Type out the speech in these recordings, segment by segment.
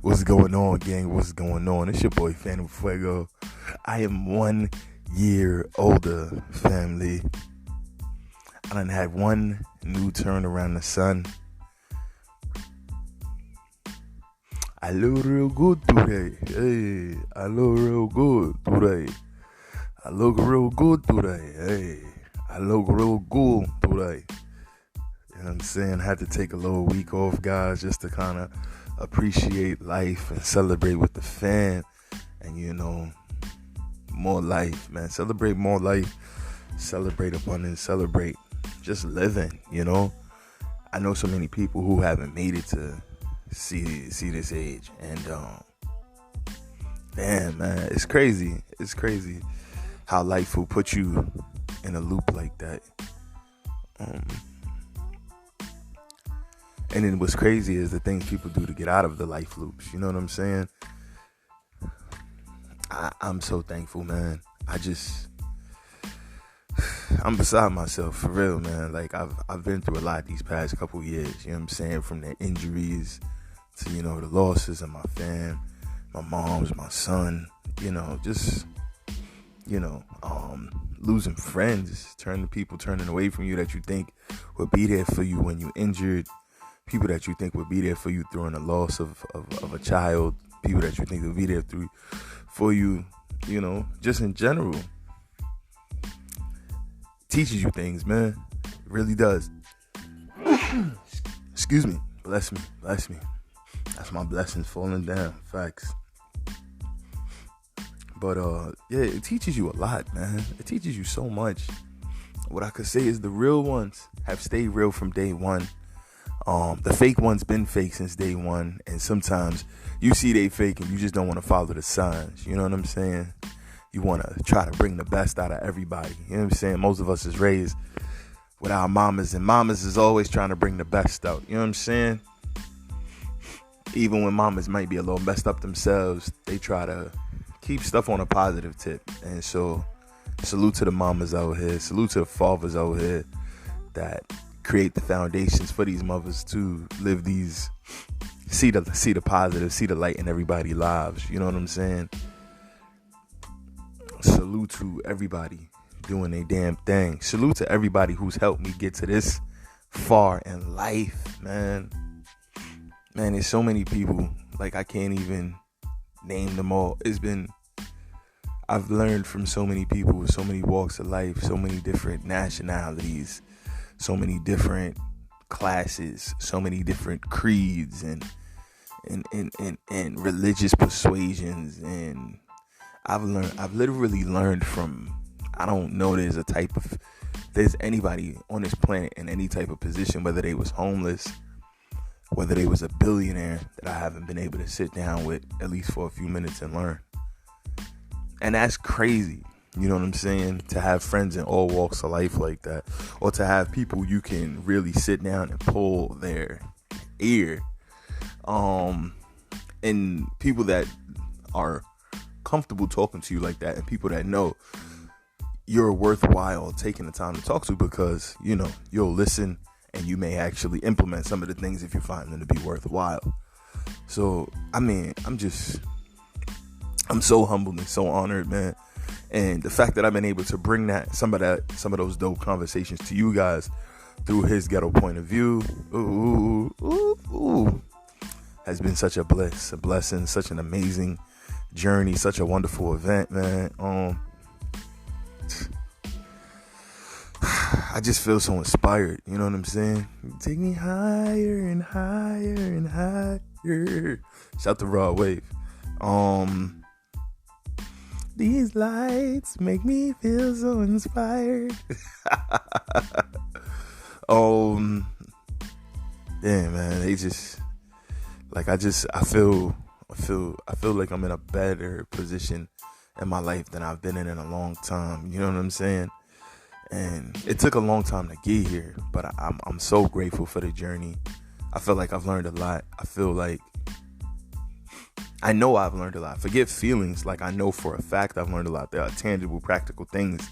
What's going on, gang? What's going on? It's your boy Phantm Phuego. I am 1 year older, family. I done had one new turn around the sun. I look real good today. Hey, I look real good today. I look real good today. Hey, I look real good today. You know what I'm saying? I had to take a little week off, guys, just to kind of appreciate life and celebrate with the fam. And, you know, more life, man. Celebrate more life. Celebrate abundance. Celebrate just living, you know. I know so many people who haven't made it to see this age. And, damn, man, it's crazy. It's crazy how life will put you in a loop like that. And then what's crazy is the things people do to get out of the life loops. You know what I'm saying? I'm so thankful, man. I'm beside myself, for real, man. Like, I've been through a lot these past couple years. You know what I'm saying? From the injuries to, you know, the losses of my fam, my mom's, my son. You know, just, you know, losing friends, people turning away from you that you think would be there for you when you injured. People that you think would be there for you during the loss of a child. People that you think will be there for you, you know, just in general. Teaches you things, man. It really does. Excuse me. Bless me. That's my blessings falling down. Facts. But, yeah, it teaches you a lot, man. It teaches you so much. What I could say is the real ones have stayed real from day one. The fake ones been fake since day one, and sometimes you see they fake and you just don't want to follow the signs. You know what I'm saying? You want to try to bring the best out of everybody. You know what I'm saying? Most of us is raised with our mamas, and mamas is always trying to bring the best out. You know what I'm saying? Even when mamas might be a little messed up themselves, they try to keep stuff on a positive tip. And so, salute to the mamas out here. Salute to the fathers out here that create the foundations for these mothers to live these, see the positive, see the light in everybody's lives. You know what I'm saying? Salute to everybody doing their damn thing. Salute to everybody who's helped me get to this far in life, man. Man, there's so many people, like, I can't even name them all. I've learned from so many people with so many walks of life, so many different nationalities, so many different classes, so many different creeds and religious persuasions. And I've literally learned from, I don't know there's anybody on this planet in any type of position, whether they was homeless, whether they was a billionaire, that I haven't been able to sit down with at least for a few minutes and learn. And that's crazy. You know what I'm saying? To have friends in all walks of life like that, or to have people you can really sit down and pull their ear, and people that are comfortable talking to you like that, and people that know you're worthwhile taking the time to talk to, because, you know, you'll listen and you may actually implement some of the things if you find them to be worthwhile. So, I mean, I'm so humbled and so honored, man. And the fact that I've been able to bring some of those dope conversations to you guys through his ghetto point of view, has been such a blessing, such an amazing journey, such a wonderful event, man. I just feel so inspired. You know what I'm saying? Take me higher and higher and higher. Shout to Raw Wave. These lights make me feel so inspired. Damn, man, they just, like, I feel like I'm in a better position in my life than I've been in a long time. You know what I'm saying? And it took a long time to get here, but I'm so grateful for the journey. I feel like I've learned a lot. I know I've learned a lot. Forget feelings. Like, I know for a fact I've learned a lot. There are tangible, practical things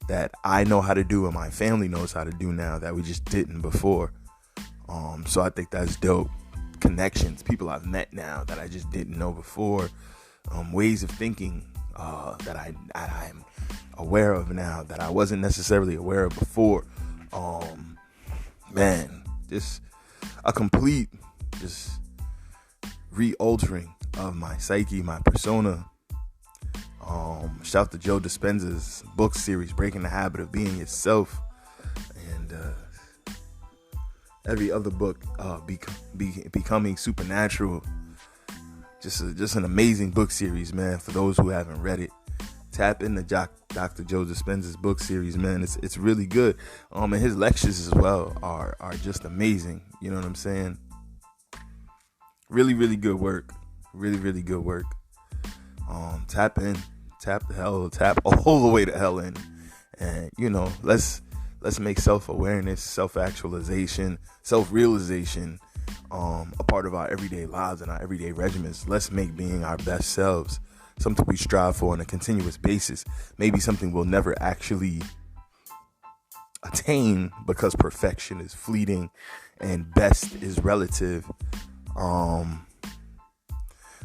that I know how to do and my family knows how to do now that we just didn't before. So I think that's dope. connections, people I've met now that I just didn't know before, ways of thinking that I'm aware of now that I wasn't necessarily aware of before. Man, just a complete re-altering of my psyche, my persona. Shout to Joe Dispenza's book series, Breaking the Habit of Being Yourself, and every other book, Becoming Supernatural. Just an amazing book series, man. For those who haven't read it, tap into Dr. Joe Dispenza's book series, man. It's really good. And his lectures as well are just amazing. You know what I'm saying? Really, really good work. Really, really good work. Tap all the way to hell in, and let's make self-awareness, self-actualization, self-realization a part of our everyday lives and our everyday regimens. Let's make being our best selves something we strive for on a continuous basis. Maybe something we'll never actually attain because perfection is fleeting and best is relative.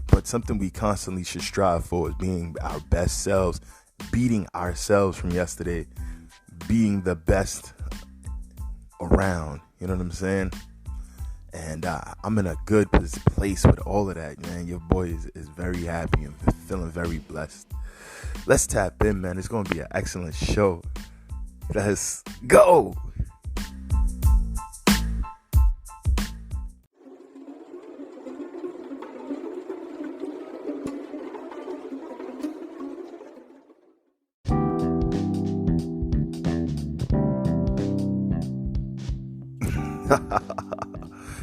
But something we constantly should strive for is being our best selves, beating ourselves from yesterday, being the best around. You know what I'm saying? And I'm in a good place with all of that, man. Your boy is very happy and feeling very blessed. Let's tap in, man. It's going to be an excellent show. Let's go.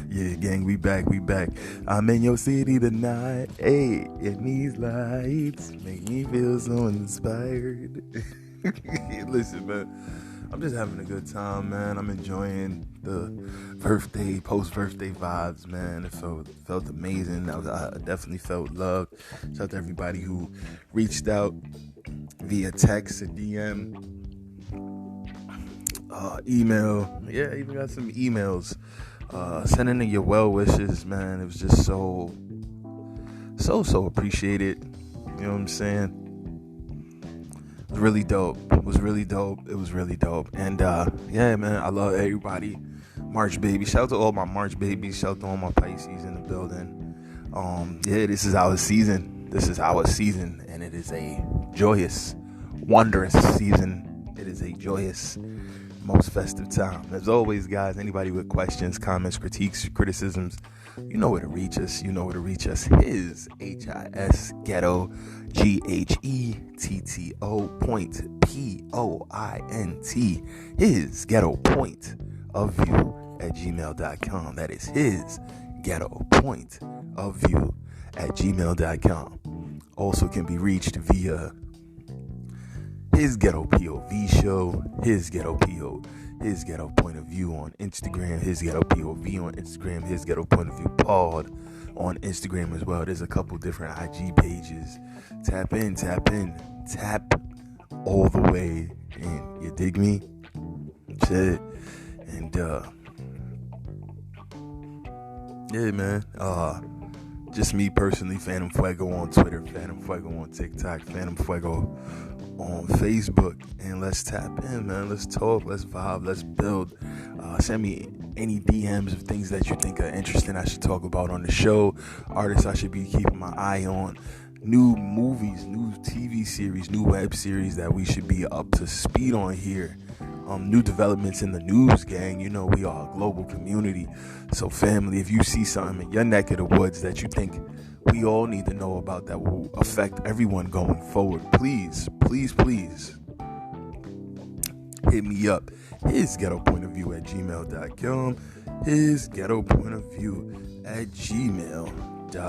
Yeah, gang, we back. I'm in your city tonight. Hey, and these lights make me feel so inspired. Listen, man, I'm just having a good time, man. I'm enjoying the post-birthday vibes, man. It felt amazing. I definitely felt loved. Shout out to everybody who reached out via text or DM. Email. Yeah, even got some emails. Sending in your well wishes, man. It was just so appreciated. You know what I'm saying? It was really dope. And yeah, man, I love everybody. March baby. Shout out to all my March babies. Shout out to all my Pisces in the building. Yeah, this is our season. And it is a joyous, wondrous season. It is a joyous, most festive time. As always, guys, anybody with questions, comments, critiques, criticisms, you know where to reach us. His HIS Ghetto GHETTO POINT his Ghetto Point of View at gmail.com. That is his Ghetto Point of View at gmail.com. Also can be reached via his Ghetto POV show, his Ghetto Point of View on Instagram, his Ghetto POV on Instagram, his Ghetto Point of View pod on Instagram as well. There's a couple different IG pages. Tap all the way in. You dig me? Shit. And yeah, man. Just me personally, Phantm Phuego on Twitter, Phantm Phuego on TikTok, Phantm Phuego on Facebook. And let's tap in, man. Let's talk, let's vibe, let's build. Send me any DMs of things that you think are interesting I should talk about on the show, artists I should be keeping my eye on, new movies, new TV series, new web series that we should be up to speed on here. New developments in the news, gang. You know we are a global community. So family, if you see something in your neck of the woods that you think we all need to know about that will affect everyone going forward, please hit me up. His Ghetto Point of View at gmail.com. His Ghetto Point of View at gmail.com.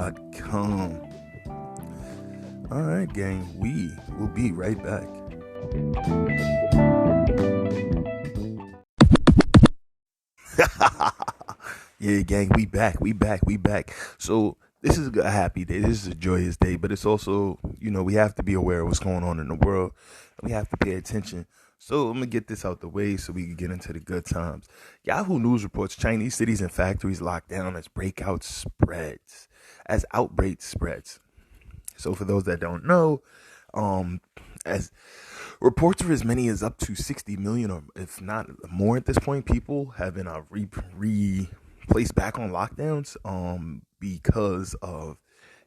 All right, gang, we will be right back. Yeah, gang, we back. So this is a happy day. This is a joyous day, but it's also, we have to be aware of what's going on in the world. We have to pay attention. So I'm gonna get this out the way so we can get into the good times. Yahoo News reports Chinese cities and factories locked down as outbreak spreads. So for those that don't know, as reports of as many as up to 60 million, or if not more at this point, people have been placed back on lockdowns because of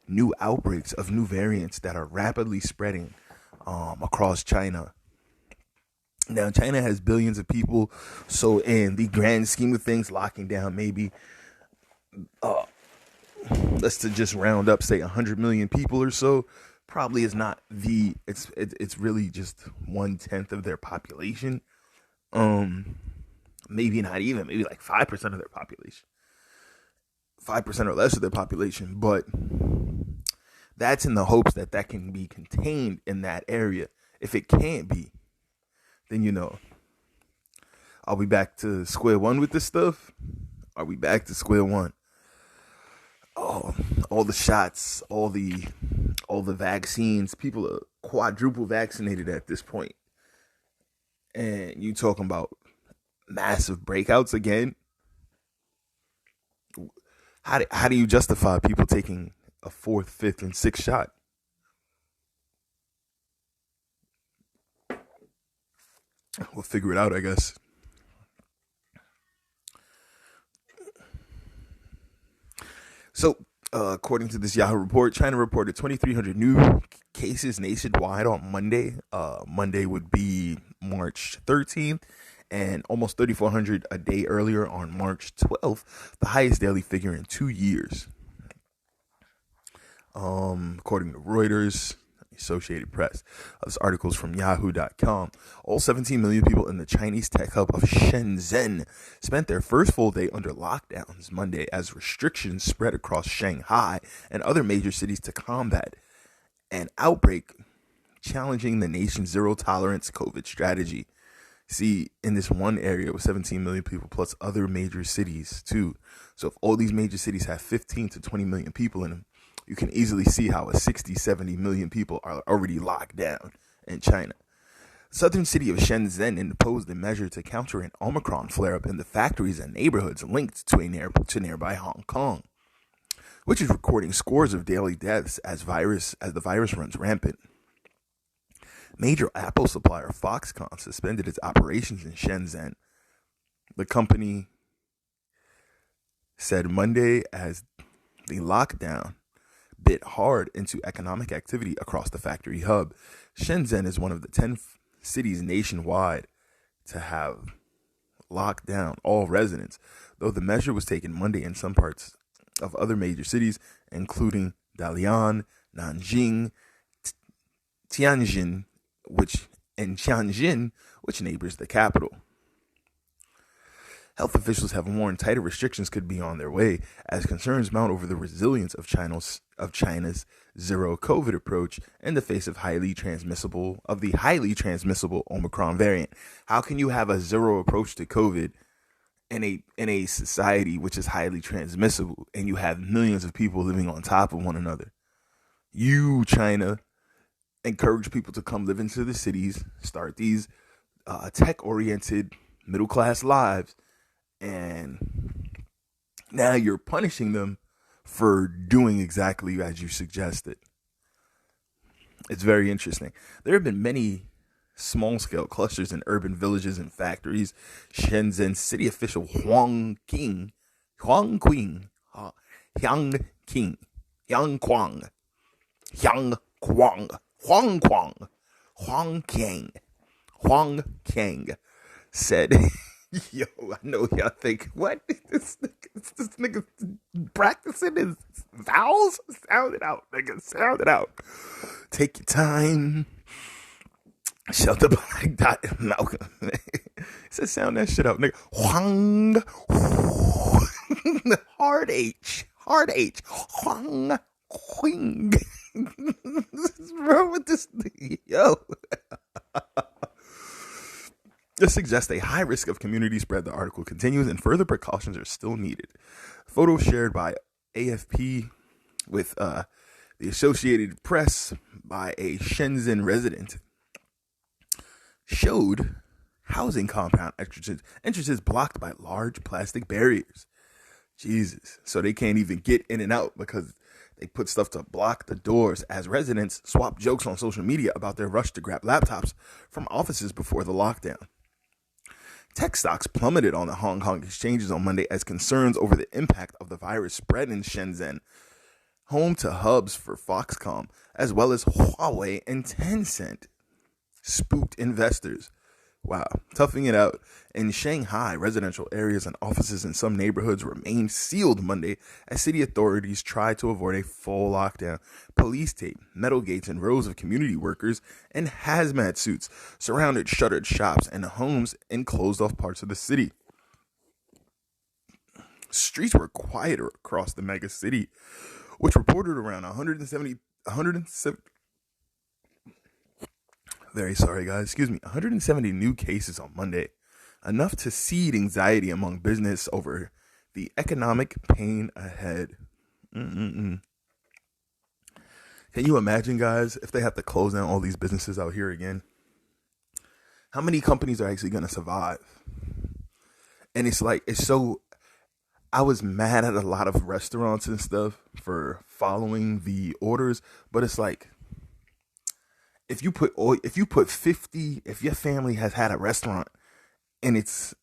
new outbreaks of new variants that are rapidly spreading across China. Now, China has billions of people, so in the grand scheme of things, locking down maybe, let's to just round up, say 100 million people or so, probably is not it's really just 1/10 of their population. Maybe not even, maybe like 5% of their population. 5% or less of their population, but that's in the hopes that can be contained in that area. If it can't be, then are we back to square one with this stuff? Are we back to square one? Oh, all the shots, all the vaccines, people are quadruple vaccinated at this point. And you talking about massive breakouts again? How do you justify people taking a 4th, 5th, and 6th shot? We'll figure it out, I guess. So, according to this Yahoo report, China reported 2,300 new cases nationwide on Monday. Monday would be March 13th, and almost 3,400 a day earlier on March 12th, the highest daily figure in 2 years. According to Reuters, Associated Press. This article is from yahoo.com. All 17 million people in the Chinese tech hub of Shenzhen spent their first full day under lockdowns Monday as restrictions spread across Shanghai and other major cities to combat an outbreak, challenging the nation's zero-tolerance COVID strategy. See, in this one area with 17 million people plus other major cities too. So if all these major cities have 15 to 20 million people in them, you can easily see how 70 million people are already locked down in China. The southern city of Shenzhen imposed a measure to counter an Omicron flare-up in the factories and neighborhoods linked to nearby Hong Kong, which is recording scores of daily deaths as the virus runs rampant. Major Apple supplier Foxconn suspended its operations in Shenzhen. The company said Monday as the lockdown bit hard into economic activity across the factory hub. Shenzhen is one of the 10 cities nationwide to have locked down all residents, though the measure was taken Monday in some parts of other major cities, including Dalian, Nanjing, Tianjin, which neighbors the capital. Health officials have warned tighter restrictions could be on their way as concerns mount over the resilience of China's zero COVID approach in the face of the highly transmissible Omicron variant. How can you have a zero approach to COVID in a society which is highly transmissible and you have millions of people living on top of one another? You, China, encourage people to come live into the cities, start these tech-oriented middle-class lives, and now you're punishing them for doing exactly as you suggested. It's very interesting. There have been many small-scale clusters in urban villages and factories. Shenzhen city official Huang Kwang said, yo, I know y'all think, what? This nigga practicing his vowels? Sound it out, nigga. Sound it out. Take your time. Shut the black dot, Malcolm. He said, sound that shit out, nigga. Huang. Hard H. Huang Queen. What's wrong with this thing? Yo. This suggests a high risk of community spread, the article continues, and further precautions are still needed. Photos shared by AFP with the Associated Press by a Shenzhen resident showed housing compound entrances blocked by large plastic barriers. Jesus. So they can't even get in and out because they put stuff to block the doors as residents swap jokes on social media about their rush to grab laptops from offices before the lockdown. Tech stocks plummeted on the Hong Kong exchanges on Monday as concerns over the impact of the virus spread in Shenzhen, home to hubs for Foxconn, as well as Huawei and Tencent, spooked investors. Wow, toughing it out. In Shanghai, residential areas and offices in some neighborhoods remained sealed Monday as city authorities tried to avoid a full lockdown. Police tape, metal gates, and rows of community workers in hazmat suits surrounded shuttered shops and homes in closed-off parts of the city. Streets were quieter across the mega city, which reported around 170 new cases on Monday, enough to seed anxiety among business over the economic pain ahead. Can you imagine, guys, if they have to close down all these businesses out here again? How many companies are actually going to survive? And I was mad at a lot of restaurants and stuff for following the orders, but it's like, if your family has had a restaurant in its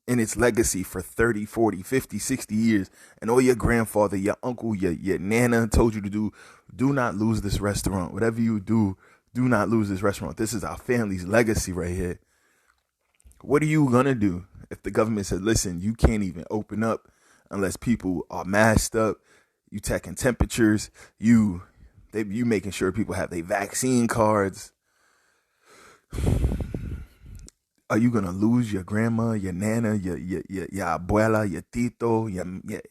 legacy for 30, 40, 50, 60 years, and all your grandfather, your uncle, your nana told you to do not lose this restaurant. Whatever you do not lose this restaurant. This is our family's legacy right here. What are you gonna do if the government said, listen, you can't even open up unless people are masked up, you checking temperatures, you making sure people have their vaccine cards? Are you gonna lose your grandma, your nana, your abuela, your tito, you know what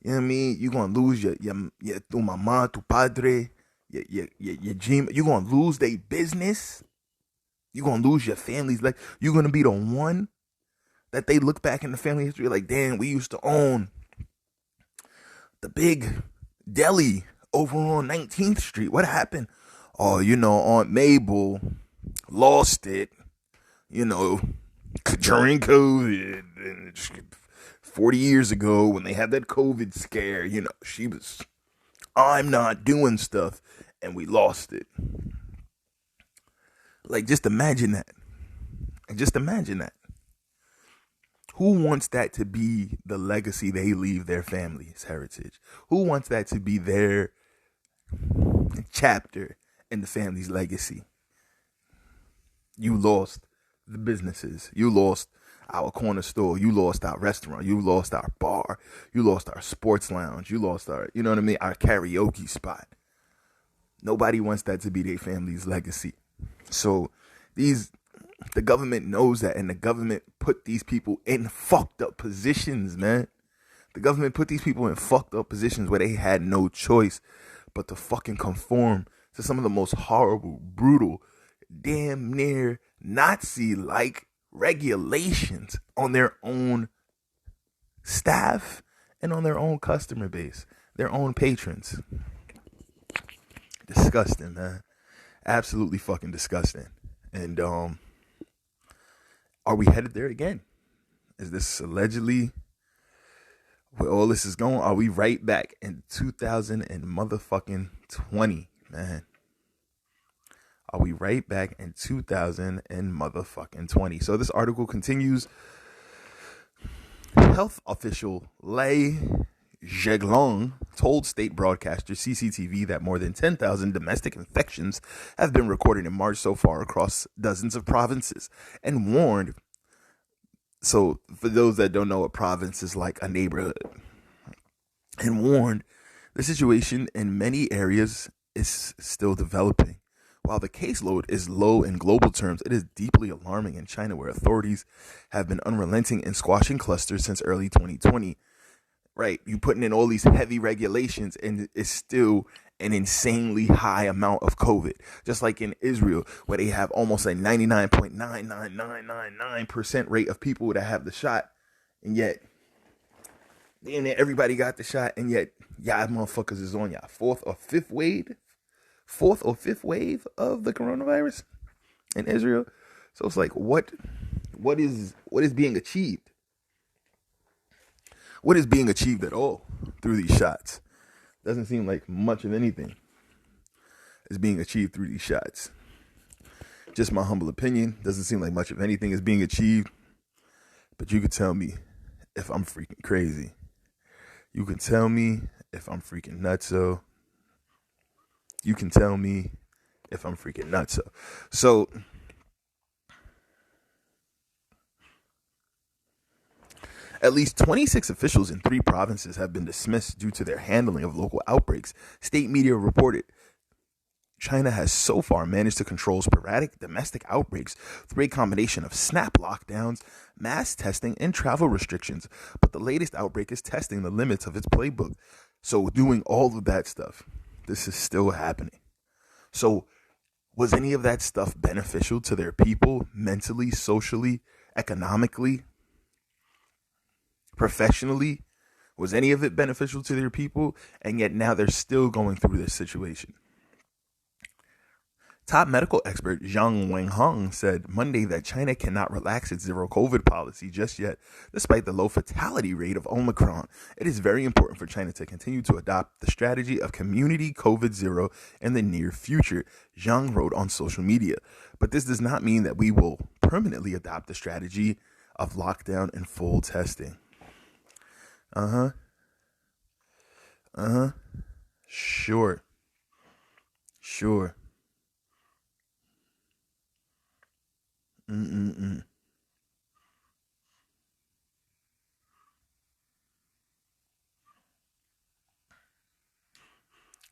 I mean? You gonna lose your tu mama, tu padre, your gym. You gonna lose their business. You gonna lose your family's. Like, you gonna be the one that they look back in the family history like, damn, we used to own the big deli over on 19th Street. What happened? Oh, Aunt Mabel lost it, during COVID, and 40 years ago when they had that COVID scare, she was, I'm not doing stuff, and we lost it. Like, just imagine that. And just imagine that. Who wants that to be the legacy they leave their family's heritage? Who wants that to be their chapter in the family's legacy? You lost the businesses. You lost our corner store. You lost our restaurant. You lost our bar. You lost our sports lounge. You lost our, our karaoke spot. Nobody wants that to be their family's legacy. So the government knows that, and the government put these people in fucked up positions, man. The government put these people in fucked up positions where they had no choice but to fucking conform to some of the most horrible, brutal, damn near Nazi-like regulations on their own staff and on their own customer base, their own patrons. Disgusting, man. Absolutely fucking disgusting. And are we headed there again? Is this allegedly where all this is going? Are we right back in 2020, man? Are we right back in 2020? So this article continues. Health official Lei Zheglong told state broadcaster CCTV that more than 10,000 domestic infections have been recorded in March so far across dozens of provinces, and warned, so for those that don't know, a province is like a neighborhood, and warned the situation in many areas is still developing. While the caseload is low in global terms, it is deeply alarming in China, where authorities have been unrelenting in squashing clusters since early 2020. Right, you putting in all these heavy regulations, and it's still an insanely high amount of COVID. Just like in Israel, where they have almost a 99.99999% rate of people that have the shot, and yet everybody got the shot, and yet y'all motherfuckers is on y'all fourth or fifth wave of the coronavirus in Israel. So it's like, what is being achieved? What is being achieved at all through these shots? Doesn't seem like much of anything is being achieved through these shots. Just my humble opinion. Doesn't seem like much of anything is being achieved. But you could tell me if I'm freaking crazy. You can tell me if I'm freaking nutso. You can tell me if I'm freaking nutso. So, at least 26 officials in 3 provinces have been dismissed due to their handling of local outbreaks, state media reported. China has so far managed to control sporadic domestic outbreaks through a combination of snap lockdowns, mass testing, and travel restrictions. But the latest outbreak is testing the limits of its playbook. So doing all of that stuff, this is still happening. So was any of that stuff beneficial to their people mentally, socially, economically, professionally? Was any of it beneficial to their people? And yet now they're still going through this situation. Top medical expert Zhang Wenheng said Monday that China cannot relax its zero COVID policy just yet, despite the low fatality rate of Omicron. It is very important for China to continue to adopt the strategy of community COVID zero in the near future, Zhang wrote on social media. But this does not mean that we will permanently adopt the strategy of lockdown and full testing. Sure.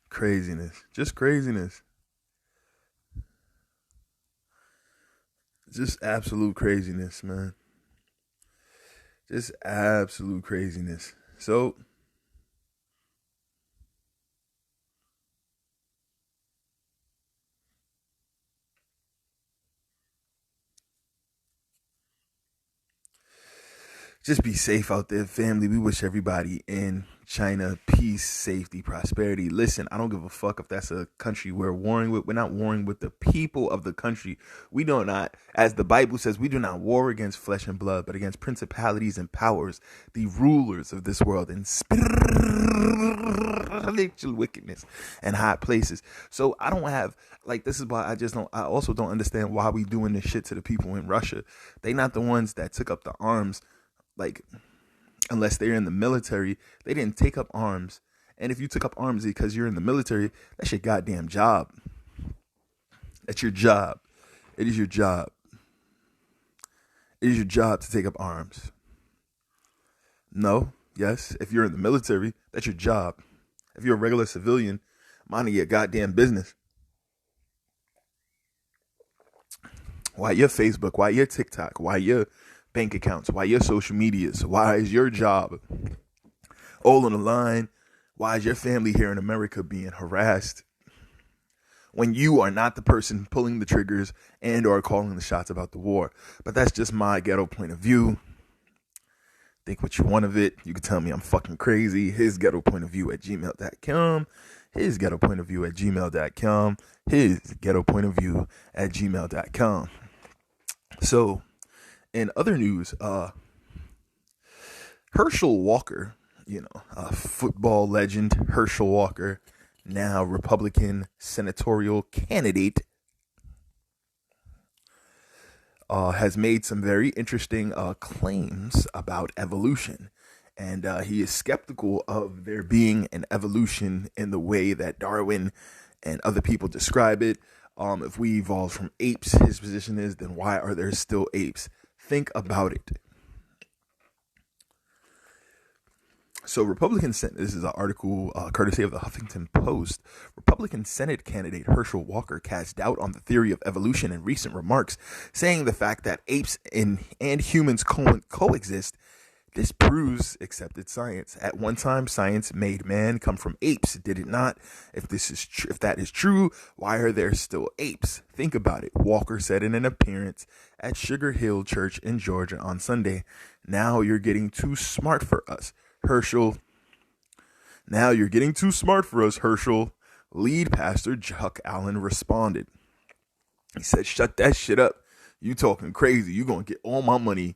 Craziness. Just craziness. Just absolute craziness, man. Just absolute craziness. So, just be safe out there, family. We wish everybody in China peace, safety, prosperity. Listen, I don't give a fuck if that's a country we're warring with. We're not warring with the people of the country. We do not, as the Bible says, we do not war against flesh and blood, but against principalities and powers, the rulers of this world, and spiritual wickedness and high places. So I don't have, like, this is why I also don't understand why we doing this shit to the people in Russia. They not the ones that took up the arms. Like, unless they're in the military, they didn't take up arms. And if you took up arms because you're in the military, that's your goddamn job. That's your job. It is your job. It is your job to take up arms. No, yes, if you're in the military, that's your job. If you're a regular civilian, minding your goddamn business. Why your Facebook? Why your TikTok? Why your bank accounts? Why your social medias? Why is your job all on the line? Why is your family here in America being harassed when you are not the person pulling the triggers and or calling the shots about the war? But that's just my ghetto point of view. Think what you want of it. You can tell me I'm fucking crazy. His ghetto point of view at gmail.com. His ghetto point of view at gmail.com. His ghetto point of view at gmail.com. So, in other news, Herschel Walker, football legend Herschel Walker, now Republican senatorial candidate, has made some very interesting claims about evolution. And he is skeptical of there being an evolution in the way that Darwin and other people describe it. If we evolved from apes, his position is, then why are there still apes? Think about it. So this is an article courtesy of the Huffington Post. Republican Senate candidate Herschel Walker cast doubt on the theory of evolution in recent remarks, saying the fact that apes and humans coexist disproves accepted science. At one time, science made man come from apes, did it not? If that is true, why are there still apes? Think about it, Walker said in an appearance at Sugar Hill Church in Georgia on Sunday. Now you're getting too smart for us, Herschel. Now you're getting too smart for us, Herschel. Lead pastor Chuck Allen responded. He said, shut that shit up. You talking crazy. You gonna get all my money.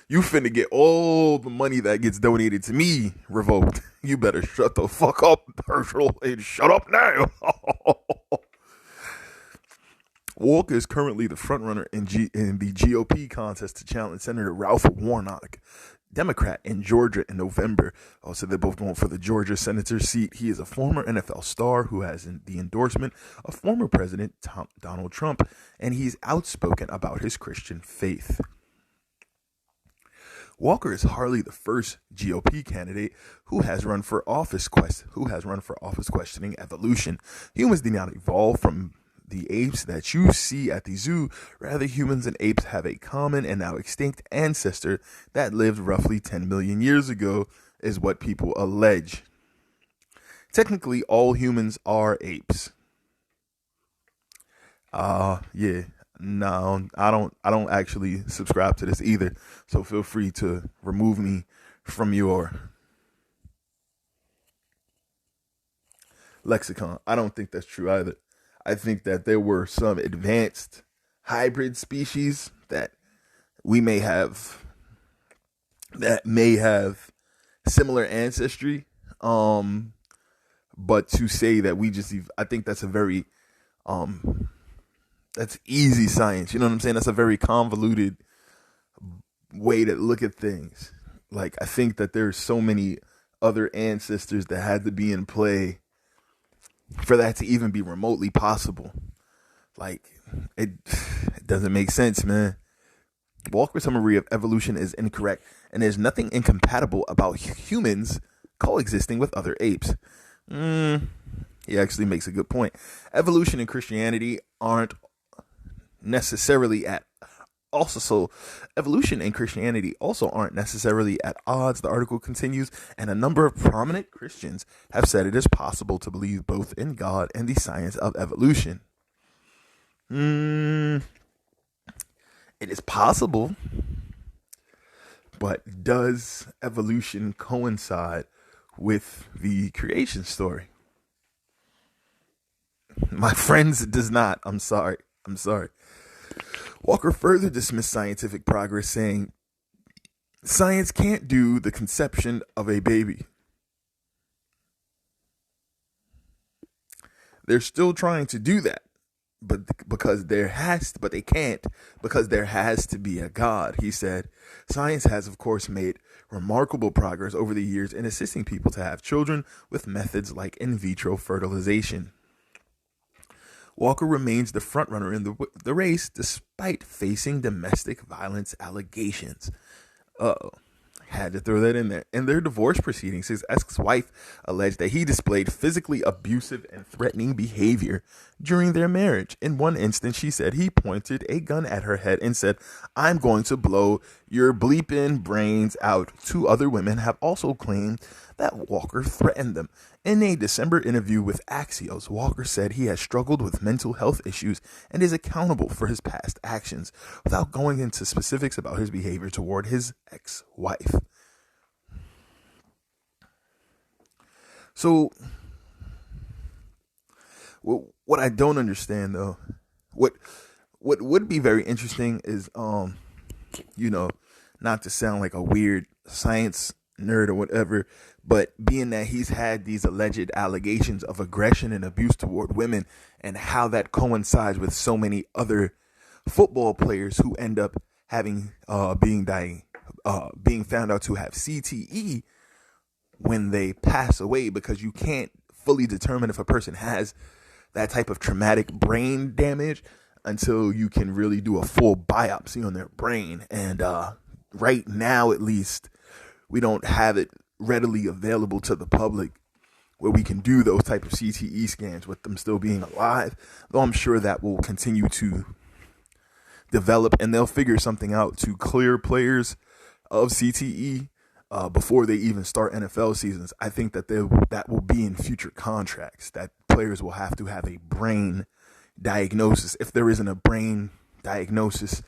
You finna get all the money that gets donated to me revoked. You better shut the fuck up, Herschel, and shut up now. Walker is currently the frontrunner in the GOP contest to challenge Senator Ralph Warnock, Democrat in Georgia in November. Also, they're both going for the Georgia senator seat. He is a former NFL star who has the endorsement of former President Donald Trump, and he's outspoken about his Christian faith. Walker is hardly the first GOP candidate who has run for office questioning evolution. Humans did not evolve from the apes that you see at the zoo. Rather, humans and apes have a common and now extinct ancestor that lived roughly 10 million years ago, is what people allege. Technically, all humans are apes. Yeah. No, I don't actually subscribe to this either. So feel free to remove me from your lexicon. I don't think that's true either. I think that there were some advanced hybrid species that may have similar ancestry. But to say that I think that's a very that's easy science. You know what I'm saying? That's a very convoluted way to look at things. Like, I think that there's so many other ancestors that had to be in play for that to even be remotely possible. Like, it doesn't make sense, man. Walker's summary of evolution is incorrect, and there's nothing incompatible about humans coexisting with other apes. He actually makes a good point. Evolution and Christianity aren't necessarily at evolution and Christianity also aren't necessarily at odds, the article continues, and a number of prominent Christians have said it is possible to believe both in God and the science of evolution. It is possible, but does evolution coincide with the creation story? My friends, it does not. I'm sorry. Walker further dismissed scientific progress, saying, "Science can't do the conception of a baby. They're still trying to do that, but they can't because there has to be a God," he said. Science has, of course, made remarkable progress over the years in assisting people to have children with methods like in vitro fertilization. Walker remains the frontrunner in the race despite facing domestic violence allegations. Had to throw that in there. In their divorce proceedings, his ex-wife alleged that he displayed physically abusive and threatening behavior during their marriage. In one instance, she said he pointed a gun at her head and said, "I'm going to blow your bleeping brains out." Two other women have also claimed that Walker threatened them. In a December interview with Axios, Walker said he has struggled with mental health issues and is accountable for his past actions, without going into specifics about his behavior toward his ex-wife. So, what I don't understand, though, what would be very interesting is, not to sound like a weird science nerd or whatever, but being that he's had these alleged allegations of aggression and abuse toward women, and how that coincides with so many other football players who end up having being found out to have CTE when they pass away, because you can't fully determine if a person has that type of traumatic brain damage until you can really do a full biopsy on their brain. And right now, at least, we don't have it readily available to the public where we can do those type of CTE scans with them still being alive, though I'm sure that will continue to develop, and they'll figure something out to clear players of CTE before they even start NFL seasons. I think that that will be in future contracts, that players will have to have a brain diagnosis, if there isn't a brain diagnosis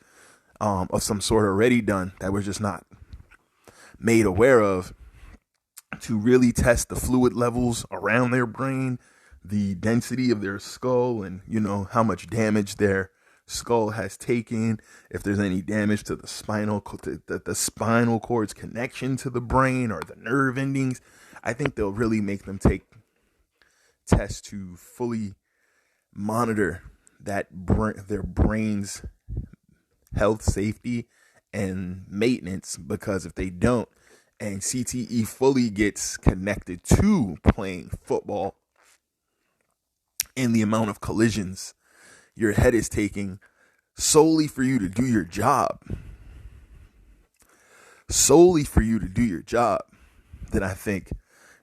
of some sort already done that we're just not made aware of, to really test the fluid levels around their brain, the density of their skull, and how much damage their skull has taken, if there's any damage to the spinal cord's connection to the brain or the nerve endings. I think they'll really make them take tests to fully monitor their brain's health, safety, and maintenance, because if they don't, and CTE fully gets connected to playing football and the amount of collisions your head is taking solely for you to do your job, then I think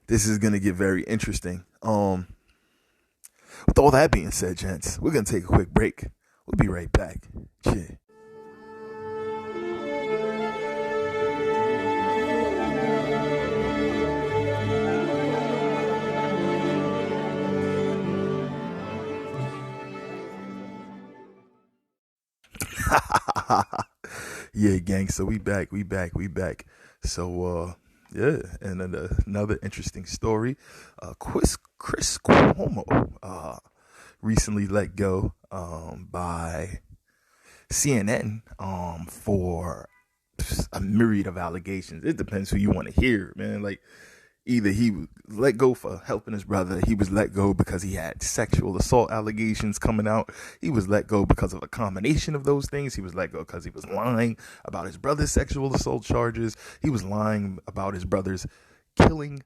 this is going to get very interesting. With all that being said, gents, we're going to take a quick break. We'll be right back. Cheers. Yeah, gang. So we back. So, yeah. And then another interesting story. Chris Cuomo, recently let go, by CNN, for a myriad of allegations. It depends who you want to hear, man. Like, either he was let go for helping his brother. He was let go because he had sexual assault allegations coming out. He was let go because of a combination of those things. He was let go because he was lying about his brother's sexual assault charges. He was lying about his brother's killing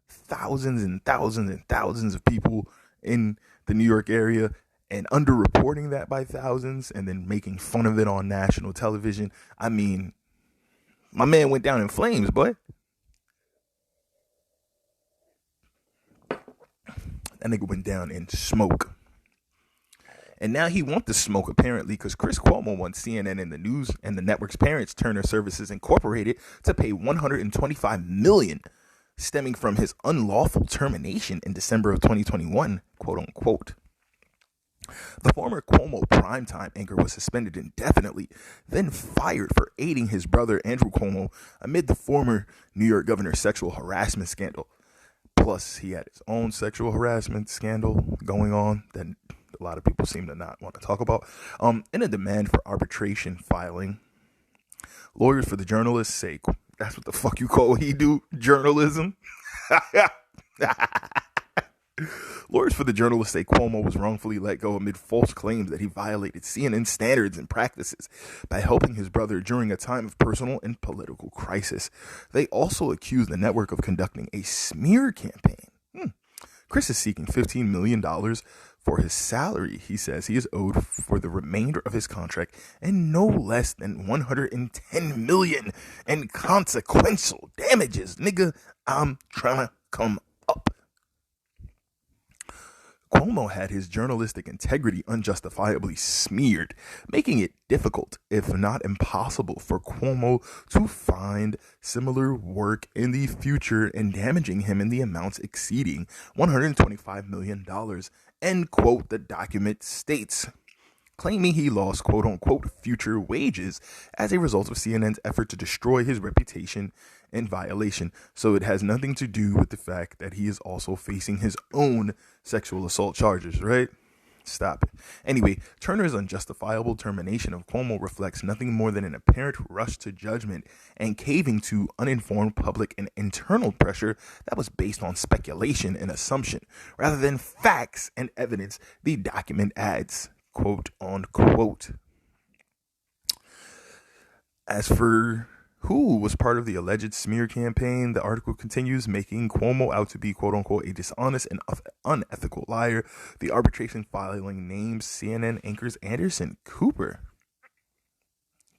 thousands and thousands and thousands of people in the New York area and underreporting that by thousands and then making fun of it on national television. I mean, my man went down in flames, boy. That nigga went down in smoke. And now he wants the smoke, apparently, because Chris Cuomo wants CNN and the news and the network's parents, Turner Services Incorporated, to pay $125 million stemming from his unlawful termination in December of 2021, quote unquote. The former Cuomo primetime anchor was suspended indefinitely, then fired for aiding his brother Andrew Cuomo amid the former New York governor's sexual harassment scandal. Plus, he had his own sexual harassment scandal going on that a lot of people seem to not want to talk about. In a demand for arbitration filing, lawyers for the journalists say, that's what the fuck you call he do, journalism? Lawyers for the journalists say Cuomo was wrongfully let go amid false claims that he violated CNN standards and practices by helping his brother during a time of personal and political crisis. They also accuse the network of conducting a smear campaign. Chris is seeking $15 million for his salary he says he is owed for the remainder of his contract, and no less than $110 million in consequential damages. Nigga, I'm trying to come up. Cuomo had his journalistic integrity unjustifiably smeared, making it difficult, if not impossible, for Cuomo to find similar work in the future and damaging him in the amounts exceeding $125 million, end quote, the document states, claiming he lost quote-unquote future wages as a result of CNN's effort to destroy his reputation in violation. So it has nothing to do with the fact that he is also facing his own sexual assault charges, right? Stop it. Anyway, Turner's unjustifiable termination of Cuomo reflects nothing more than an apparent rush to judgment and caving to uninformed public and internal pressure that was based on speculation and assumption rather than facts and evidence, the document adds, quote unquote. As for who was part of the alleged smear campaign, the article continues, making Cuomo out to be, quote unquote, a dishonest and unethical liar. The arbitration filing names CNN anchors Anderson Cooper,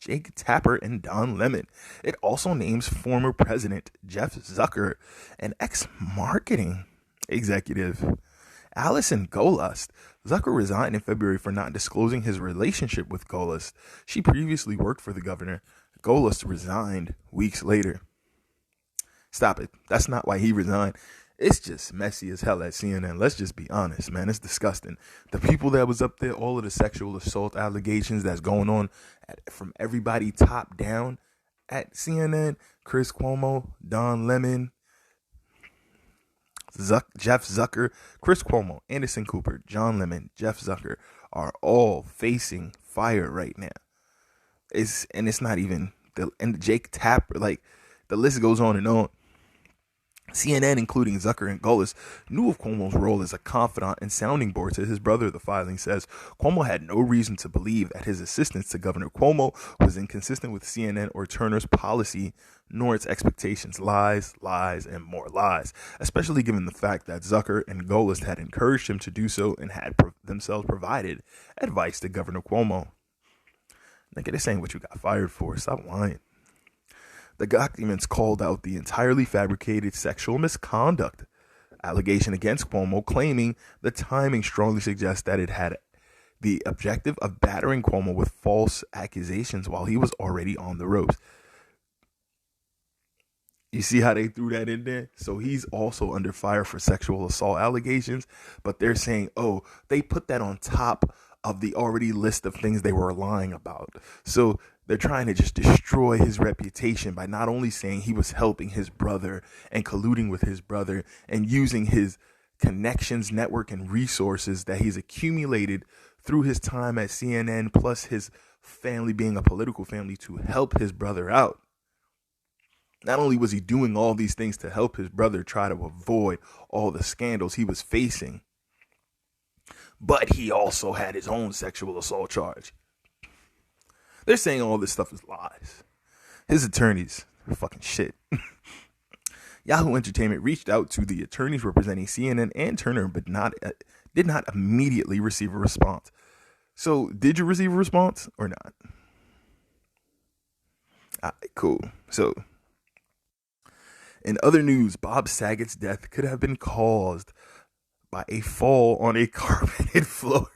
Jake Tapper, and Don Lemon. It also names former president Jeff Zucker and ex-marketing executive Allison Gollust. Zucker resigned in February for not disclosing his relationship with Gollust. She previously worked for the governor. Gollust resigned weeks later. Stop it. That's not why he resigned. It's just messy as hell at CNN. Let's just be honest, man. It's disgusting. The people that was up there, all of the sexual assault allegations that's going on from everybody top down at CNN, Chris Cuomo, Don Lemon, Jeff Zucker, Chris Cuomo, Anderson Cooper, John Lemon, Jeff Zucker are all facing fire right now. It's not even and Jake Tapper, like the list goes on and on. CNN, including Zucker and Gullis, knew of Cuomo's role as a confidant and sounding board to his brother, the filing says. Cuomo had no reason to believe that his assistance to Governor Cuomo was inconsistent with CNN or Turner's policy, nor its expectations. Lies, lies, and more lies, especially given the fact that Zucker and Gullis had encouraged him to do so and had themselves provided advice to Governor Cuomo. Nigga, this ain't what you got fired for. Stop lying. The documents called out the entirely fabricated sexual misconduct allegation against Cuomo, claiming the timing strongly suggests that it had the objective of battering Cuomo with false accusations while he was already on the ropes. You see how they threw that in there? So he's also under fire for sexual assault allegations, but they're saying, oh, they put that on top of the already list of things they were lying about. So they're trying to just destroy his reputation by not only saying he was helping his brother and colluding with his brother and using his connections, network, and resources that he's accumulated through his time at CNN, plus his family being a political family, to help his brother out. Not only was he doing all these things to help his brother try to avoid all the scandals he was facing, but he also had his own sexual assault charge. They're saying all this stuff is lies. His attorneys are fucking shit. Yahoo Entertainment reached out to the attorneys representing CNN and Turner, but did not immediately receive a response. So, did you receive a response or not? All right, cool. So, in other news, Bob Saget's death could have been caused by a fall on a carpeted floor.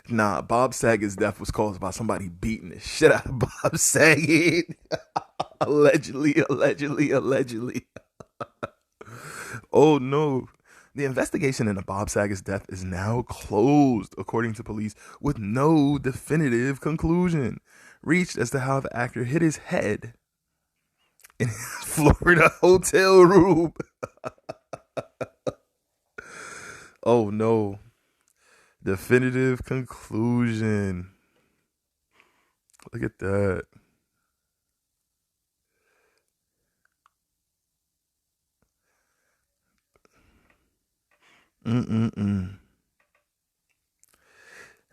Nah, Bob Saget's death was caused by somebody beating the shit out of Bob Saget. Allegedly. Oh no. The investigation into Bob Saget's death is now closed, according to police, with no definitive conclusion reached as to how the actor hit his head in his Florida hotel room. Oh no. Definitive conclusion. Look at that.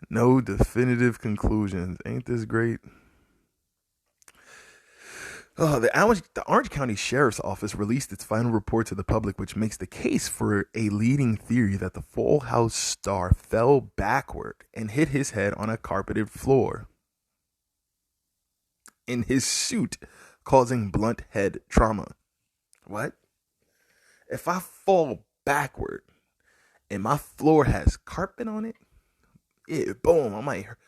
No definitive conclusions. Ain't this great? The Orange County Sheriff's Office released its final report to the public, which makes the case for a leading theory that the Full House star fell backward and hit his head on a carpeted floor in his suit, causing blunt head trauma. What? If I fall backward and my floor has carpet on it, yeah, boom, I might hurt.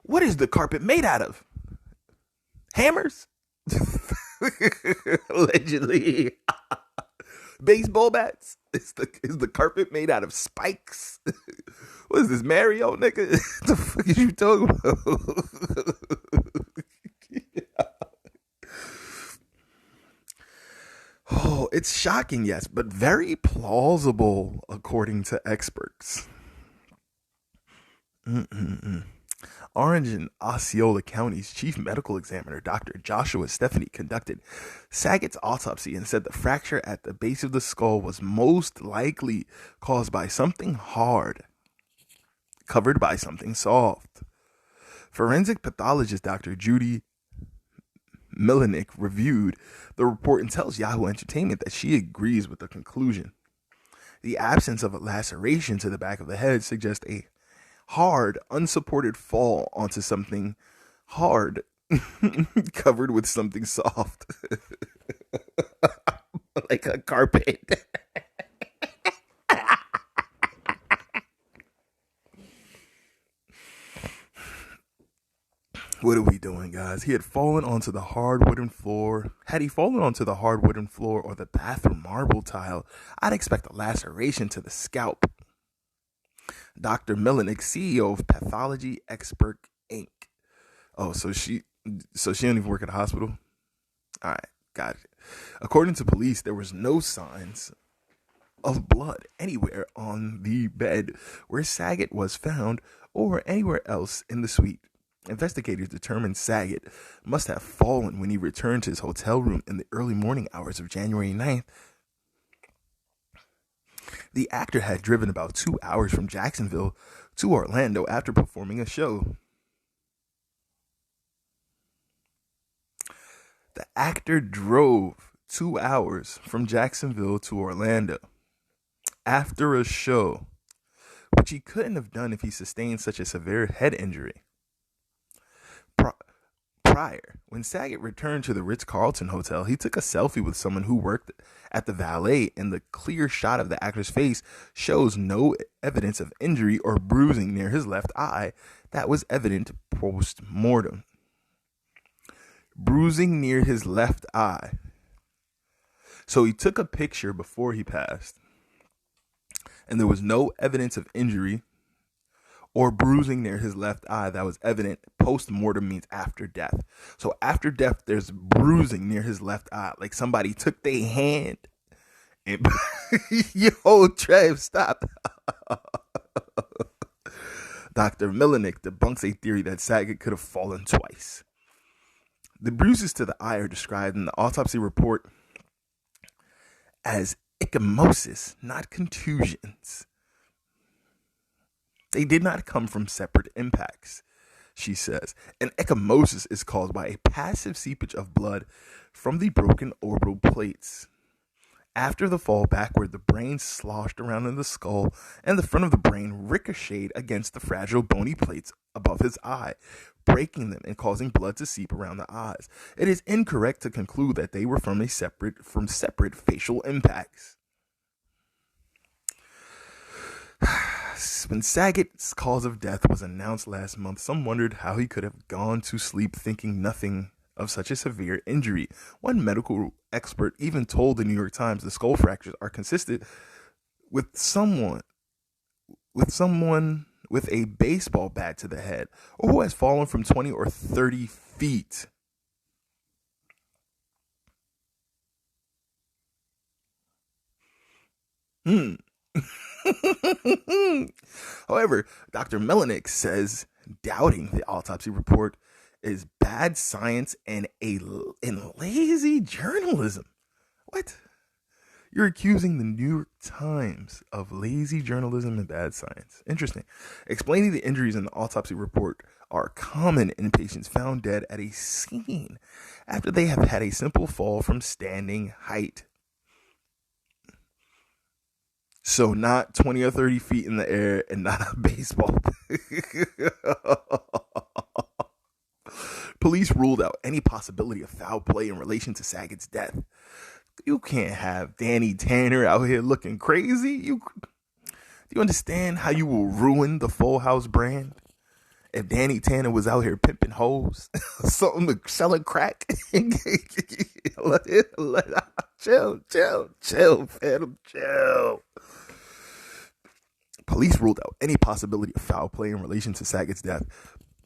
What is the carpet made out of? Hammers? Allegedly. Baseball bats? Is the carpet made out of spikes? What is this, Mario, nigga? What the fuck is you talking about? Oh, it's shocking, yes, but very plausible, according to experts. Orange and Osceola County's chief medical examiner, Dr. Joshua Stephanie, conducted Saget's autopsy and said the fracture at the base of the skull was most likely caused by something hard, covered by something soft. Forensic pathologist Dr. Judy Milenick reviewed the report and tells Yahoo Entertainment that she agrees with the conclusion. The absence of a laceration to the back of the head suggests a hard, unsupported fall onto something hard, covered with something soft, like a carpet. What are we doing, guys? He had fallen onto the hard wooden floor. Had he fallen onto the hard wooden floor or the bathroom marble tile, I'd expect a laceration to the scalp. Dr. Milenick, CEO of Pathology Expert Inc. Oh, so she don't even work at a hospital? All right, got it. According to police, there was no signs of blood anywhere on the bed where Saget was found or anywhere else in the suite. Investigators determined Saget must have fallen when he returned to his hotel room in the early morning hours of January 9th. The actor had driven about 2 hours from Jacksonville to Orlando after performing a show. The actor drove 2 hours from Jacksonville to Orlando after a show, which he couldn't have done if he sustained such a severe head injury. Prior, when Saget returned to the Ritz-Carlton Hotel, he took a selfie with someone who worked at the valet, and the clear shot of the actor's face shows no evidence of injury or bruising near his left eye that was evident post-mortem. Bruising near his left eye. So he took a picture before he passed, and there was no evidence of injury or bruising near his left eye that was evident. Post-mortem means after death. So after death, there's bruising near his left eye, like somebody took their hand and yo, Trev, stop. Dr. Melnick debunks a theory that Saget could have fallen twice. The bruises to the eye are described in the autopsy report as ecchymosis, not contusions. They did not come from separate impacts, she says. An ecchymosis is caused by a passive seepage of blood from the broken orbital plates. After the fall backward, the brain sloshed around in the skull, and the front of the brain ricocheted against the fragile bony plates above his eye, breaking them and causing blood to seep around the eyes. It is incorrect to conclude that they were from separate facial impacts. When Saget's cause of death was announced last month, some wondered how he could have gone to sleep thinking nothing of such a severe injury. One medical expert even told the New York Times the skull fractures are consistent with someone with a baseball bat to the head, or who has fallen from 20 or 30 feet. However, Dr. Melnick says doubting the autopsy report is bad science and lazy journalism. What? You're accusing the New York Times of lazy journalism and bad science. Interesting. Explaining the injuries in the autopsy report are common in patients found dead at a scene after they have had a simple fall from standing height. So not 20 or 30 feet in the air and not a baseball. Police ruled out any possibility of foul play in relation to Saget's death. You can't have Danny Tanner out here looking crazy. Do you understand how you will ruin the Full House brand? If Danny Tanner was out here pimping hoes, something selling crack, chill, Phantm, chill. Police ruled out any possibility of foul play in relation to Saget's death,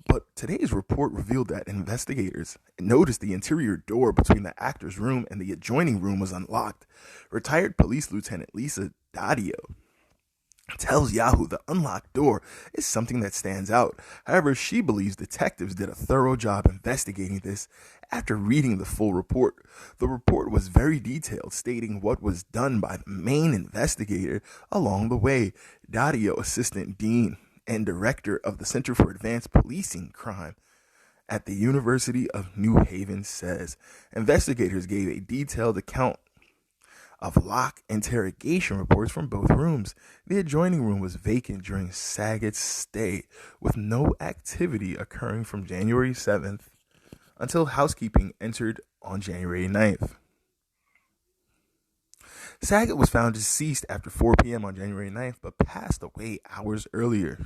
but today's report revealed that investigators noticed the interior door between the actor's room and the adjoining room was unlocked. Retired Police Lieutenant Lisa Dadio tells Yahoo the unlocked door is something that stands out. However, she believes detectives did a thorough job investigating this. After reading the full report, the report was very detailed, stating what was done by the main investigator along the way. Dadio, assistant dean and director of the Center for Advanced Policing Crime at the University of New Haven, says investigators gave a detailed account of lock interrogation reports from both rooms. The adjoining room was vacant during Saget's stay, with no activity occurring from January 7th until housekeeping entered on January 9th. Saget was found deceased after 4 p.m. on January 9th, but passed away hours earlier.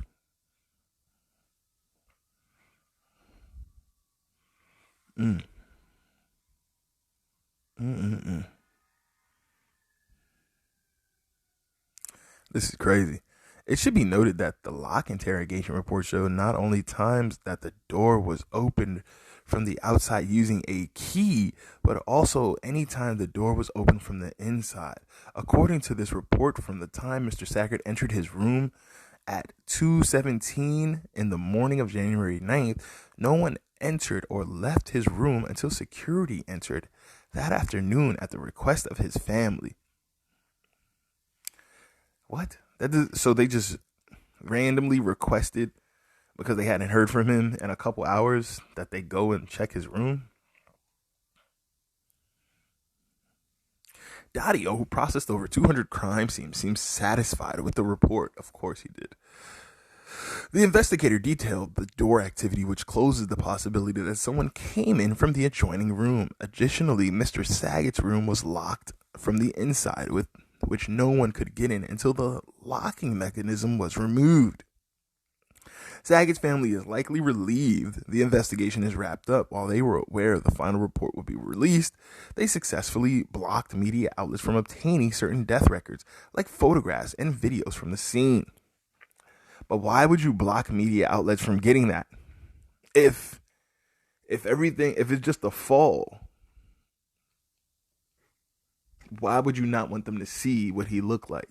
This is crazy. It should be noted that the lock interrogation report showed not only times that the door was opened from the outside using a key, but also any time the door was opened from the inside. According to this report, from the time Mr. Sackett entered his room at 2:17 in the morning of January 9th, no one entered or left his room until security entered that afternoon at the request of his family. What? So they just randomly requested, because they hadn't heard from him in a couple hours, that they go and check his room? Dario, who processed over 200 crime scenes, seems satisfied with the report. Of course he did. The investigator detailed the door activity, which closes the possibility that someone came in from the adjoining room. Additionally, Mr. Sackett's room was locked from the inside, with which no one could get in until the locking mechanism was removed. Sackett's family is likely relieved the investigation is wrapped up. While they were aware the final report would be released, they successfully blocked media outlets from obtaining certain death records, like photographs and videos from the scene. But why would you block media outlets from getting that? If it's just a fall, why would you not want them to see what he looked like?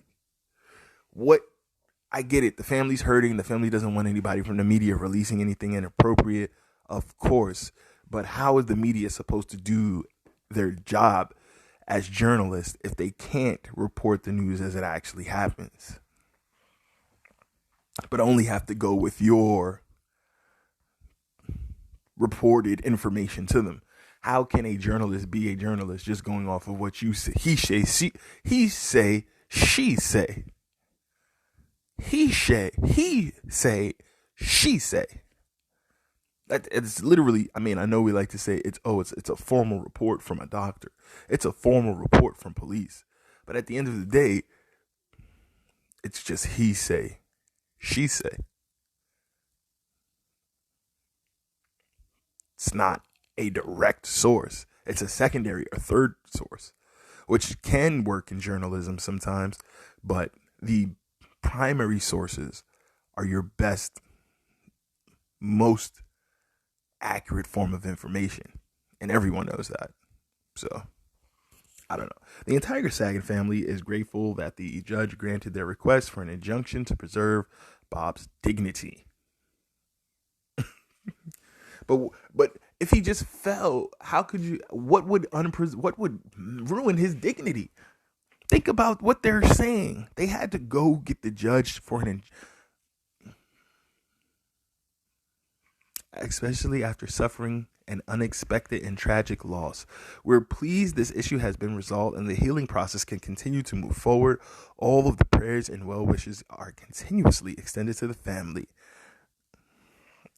I get it. The family's hurting. The family doesn't want anybody from the media releasing anything inappropriate, of course. But how is the media supposed to do their job as journalists if they can't report the news as it actually happens, but only have to go with your reported information to them? How can a journalist be a journalist just going off of what you say? He say, she say. He say, she say. That it's literally, I mean, I know we like to say it's a formal report from a doctor. It's a formal report from police. But at the end of the day, it's just he say, she say. It's not a direct source. It's a secondary or third source, which can work in journalism sometimes, but the primary sources are your best, most accurate form of information, and everyone knows that. So I don't know. The entire Sackett family is grateful that the judge granted their request for an injunction to preserve Bob's dignity. But if he just fell, how could you? What would ruin his dignity? Think about what they're saying. They had to go get the judge for especially after suffering an unexpected and tragic loss. We're pleased this issue has been resolved and the healing process can continue to move forward. All of the prayers and well wishes are continuously extended to the family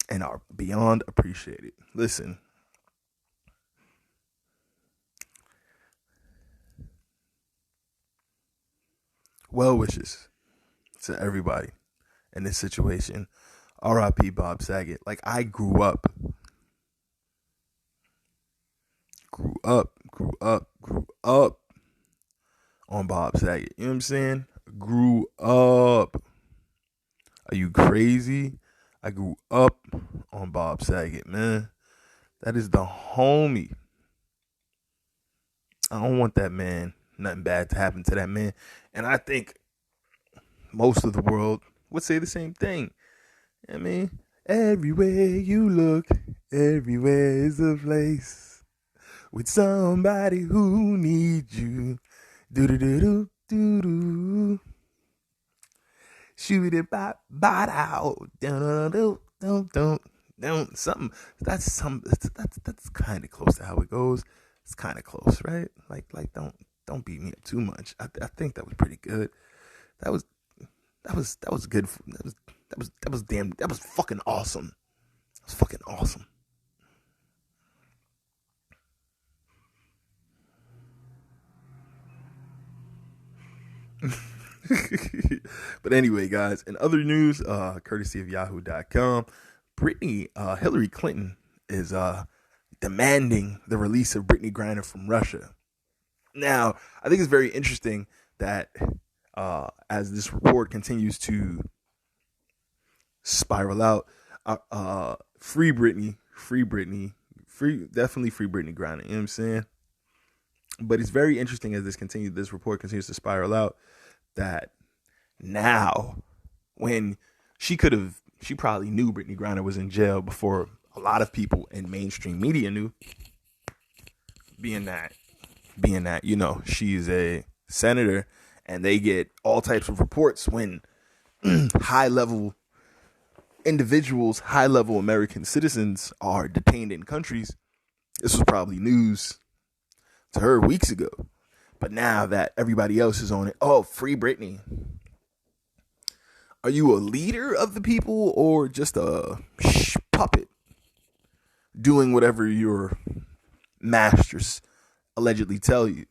and are beyond appreciated. Listen. Well wishes to everybody in this situation. R.I.P. Bob Saget. Like, I grew up on Bob Saget. You know what I'm saying? Grew up. Are you crazy? I grew up on Bob Saget, man. That is the homie. I don't want that man, nothing bad to happen to that man. And I think most of the world would say the same thing. I mean, everywhere you look, everywhere is a place with somebody who needs you. Do. Shoot it bot out. Don't something. That's kind of close to how it goes. It's kind of close, right? Like don't beat me up too much. I think that was pretty good. That was good. That was fucking awesome. That was fucking awesome. But anyway, guys, in other news, courtesy of yahoo.com, Hillary Clinton is demanding the release of Brittany Griner from Russia. Now, I think it's very interesting that as this report continues to spiral out. Free Britney, definitely free Britney Griner. You know what I'm saying? But it's very interesting as this report continues to spiral out, that now, when she probably knew Britney Griner was in jail before a lot of people in mainstream media knew, being that, she's a senator and they get all types of reports when high-level individuals, high-level American citizens are detained in countries. This was probably news to her weeks ago. But now that everybody else is on it, oh, free Britney. Are you a leader of the people or just a puppet doing whatever your masters allegedly tell you?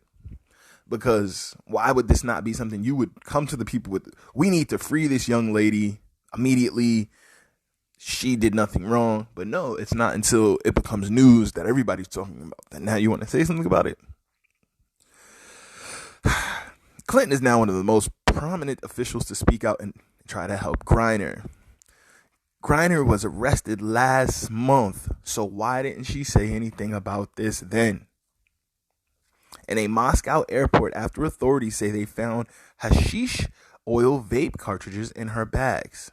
Because why would this not be something you would come to the people with? We need to free this young lady immediately. She did nothing wrong. But no, it's not until it becomes news that everybody's talking about that now you want to say something about it. Clinton is now one of the most prominent officials to speak out and try to help Griner. Griner was arrested last month, so why didn't she say anything about this then? In a Moscow airport, after authorities say they found hashish oil vape cartridges in her bags.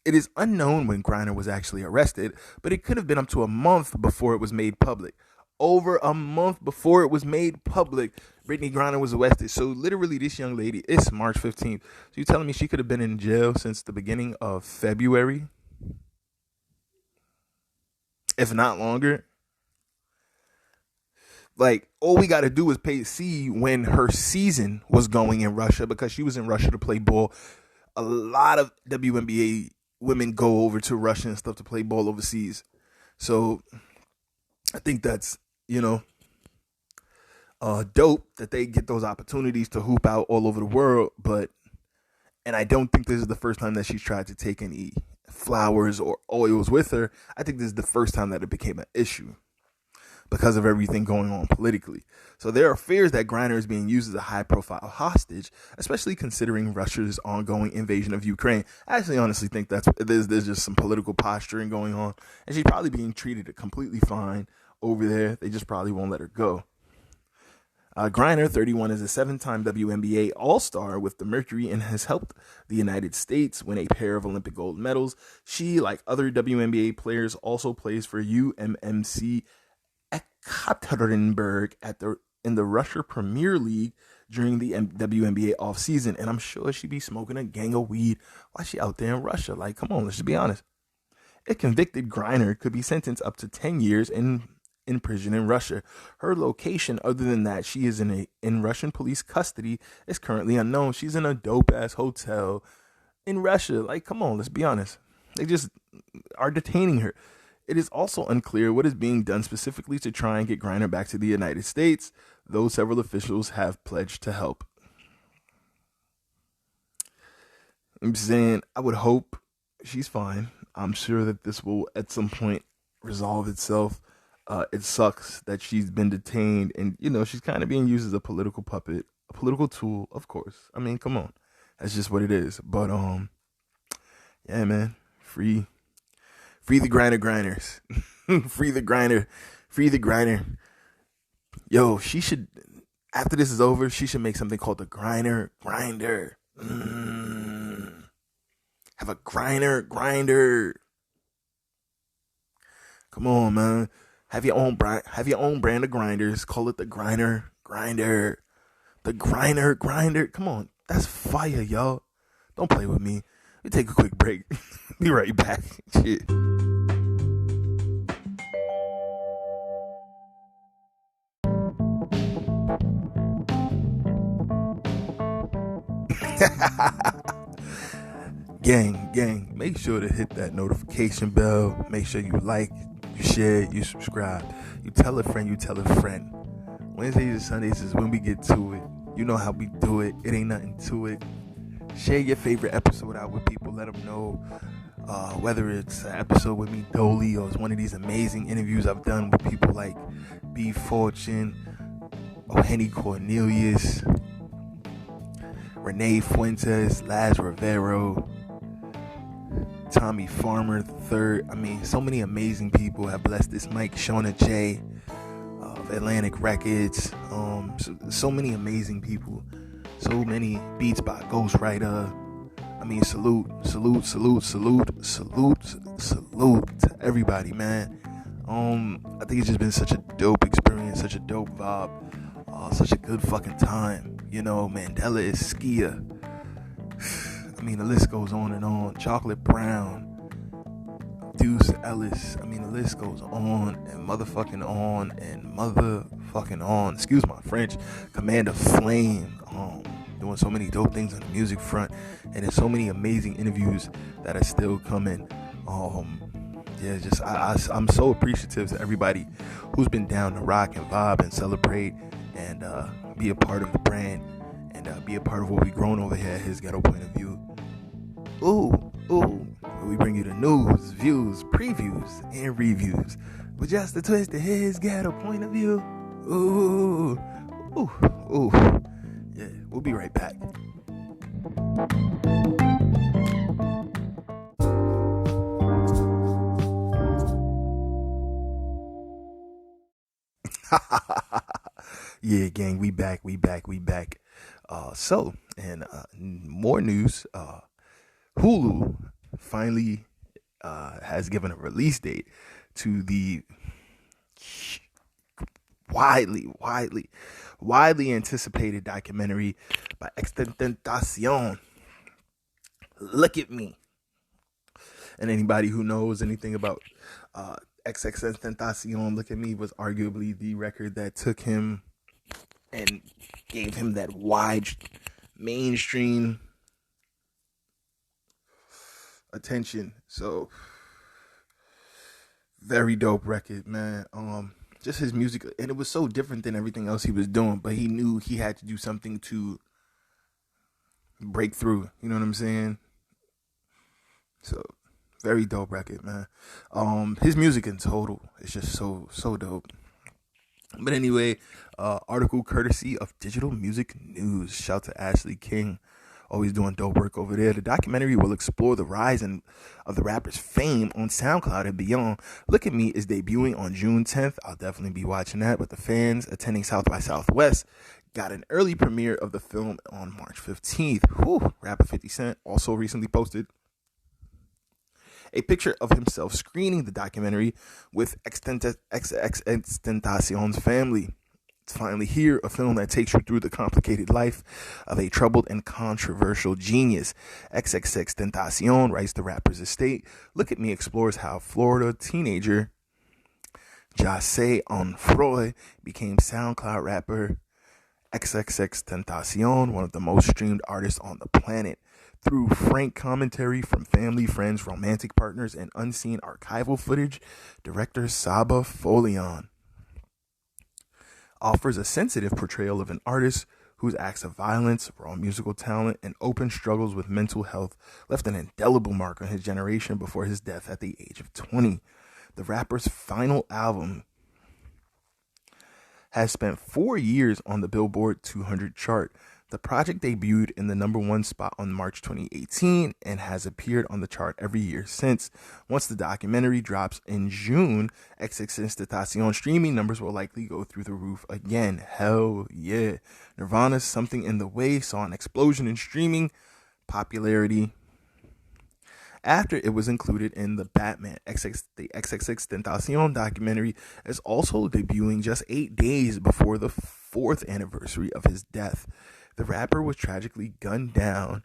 It is unknown when Griner was actually arrested, but it could have been up to a month before it was made public. Over a month before it was made public, Britney Griner was arrested. So literally this young lady, it's March 15th. So you're telling me she could have been in jail since the beginning of February? If not longer? Like, all we got to do is see when her season was going in Russia, because she was in Russia to play ball. A lot of WNBA women go over to Russia and stuff to play ball overseas. So I think that's, dope that they get those opportunities to hoop out all over the world. And I don't think this is the first time that she's tried to take any flowers or oils with her. I think this is the first time that it became an issue because of everything going on politically. So there are fears that Griner is being used as a high-profile hostage, especially considering Russia's ongoing invasion of Ukraine. I actually honestly think there's just some political posturing going on, and she's probably being treated completely fine over there. They just probably won't let her go. Griner, 31, is a 7-time WNBA All-Star with the Mercury and has helped the United States win a pair of Olympic gold medals. She, like other WNBA players, also plays for UMMC Ekaterinburg in the Russia Premier League during the WNBA offseason. And I'm sure she'd be smoking a gang of weed while she out there in Russia. Like, come on, let's just be honest. A convicted Griner could be sentenced up to 10 years in prison in Russia. Her location, other than that she is in Russian police custody, is currently unknown. She's in a dope-ass hotel in Russia. Like, come on, let's be honest. They just are detaining her. It is also unclear what is being done specifically to try and get Griner back to the United States, though several officials have pledged to help. I'm saying, I would hope she's fine. I'm sure that this will at some point resolve itself. It sucks that she's been detained and, she's kind of being used as a political puppet, a political tool, of course. I mean, come on. That's just what it is. But, yeah, man, free the Griners. Free the Griner. Yo, she should, after this is over, she should make something called the Griner Grinder. Have a Griner Grinder. Come on, man. Have your own brand of grinders. Call it the Griner Grinder. The Griner Grinder. Come on. That's fire, y'all. Don't play with me. We take a quick break. Be right back. Shit. Gang, make sure to hit that notification bell. Make sure you like, you share, you subscribe. You tell a friend. Wednesdays and Sundays is when we get to it. You know how we do it. It ain't nothing to it. Share your favorite episode out with people. Let them know whether it's an episode with me, Dolly, or it's one of these amazing interviews I've done with people like B. Fortune, or Henny Cornelius, Renee Fuentes, Laz Rivero, Tommy Farmer III. I mean, so many amazing people have blessed this mic. Shona J of Atlantic Records. So many amazing people. So many beats by Ghostwriter. I mean, salute to everybody, man. I think it's just been such a dope experience, such a dope vibe, such a good fucking time. You know, Mandela is Skia. I mean, the list goes on and on. Chocolate Brown, Deuce Ellis. I mean, the list goes on and motherfucking on. Excuse my French. Commander Flame, doing so many dope things on the music front, and there's so many amazing interviews that are still coming. I'm so appreciative to everybody who's been down to rock and vibe and celebrate and be a part of the brand and be a part of what we've grown over here at His Ghetto Point of View. We bring you the news, views, previews, and reviews with just a twist of His Ghetto Point of View. Yeah, we'll be right back. Yeah, gang, we back. More news. Hulu finally has given a release date to the widely anticipated documentary by XXXtentatcion, Look at Me. And anybody who knows anything about XXXtentatcion, Look at Me was arguably the record that took him and gave him that wide mainstream attention. So very dope record, man. Just his music, and it was so different than everything else he was doing, but he knew he had to do something to break through. You know what I'm saying? So very dope record, man. His music in total is just so dope. But anyway, article courtesy of Digital Music News. Shout to Ashley King, always doing dope work over there. The documentary will explore the rise of the rapper's fame on SoundCloud and beyond. Look at Me is debuting on June 10th. I'll definitely be watching that with the fans attending South by Southwest. Got an early premiere of the film on March 15th. Rapper 50 Cent also recently posted a picture of himself screening the documentary with XXXtentacion's family. It's finally here, a film that takes you through the complicated life of a troubled and controversial genius. XXXTentacion writes the rapper's estate. Look at Me explores how Florida teenager Jase Onfroy became SoundCloud rapper XXXTentacion, one of the most streamed artists on the planet. Through frank commentary from family, friends, romantic partners, and unseen archival footage, director Saba Folion offers a sensitive portrayal of an artist whose acts of violence, raw musical talent, and open struggles with mental health left an indelible mark on his generation before his death at the age of 20. The rapper's final album has spent 4 years on the Billboard 200 chart. The project debuted in the number 1 spot on March 2018 and has appeared on the chart every year since. Once the documentary drops in June, XXXTentacion streaming numbers will likely go through the roof again. Hell yeah. Nirvana's Something in the Way saw an explosion in streaming popularity after it was included in the Batman. The XXXTentacion documentary is also debuting just 8 days before the 4th anniversary of his death. The rapper was tragically gunned down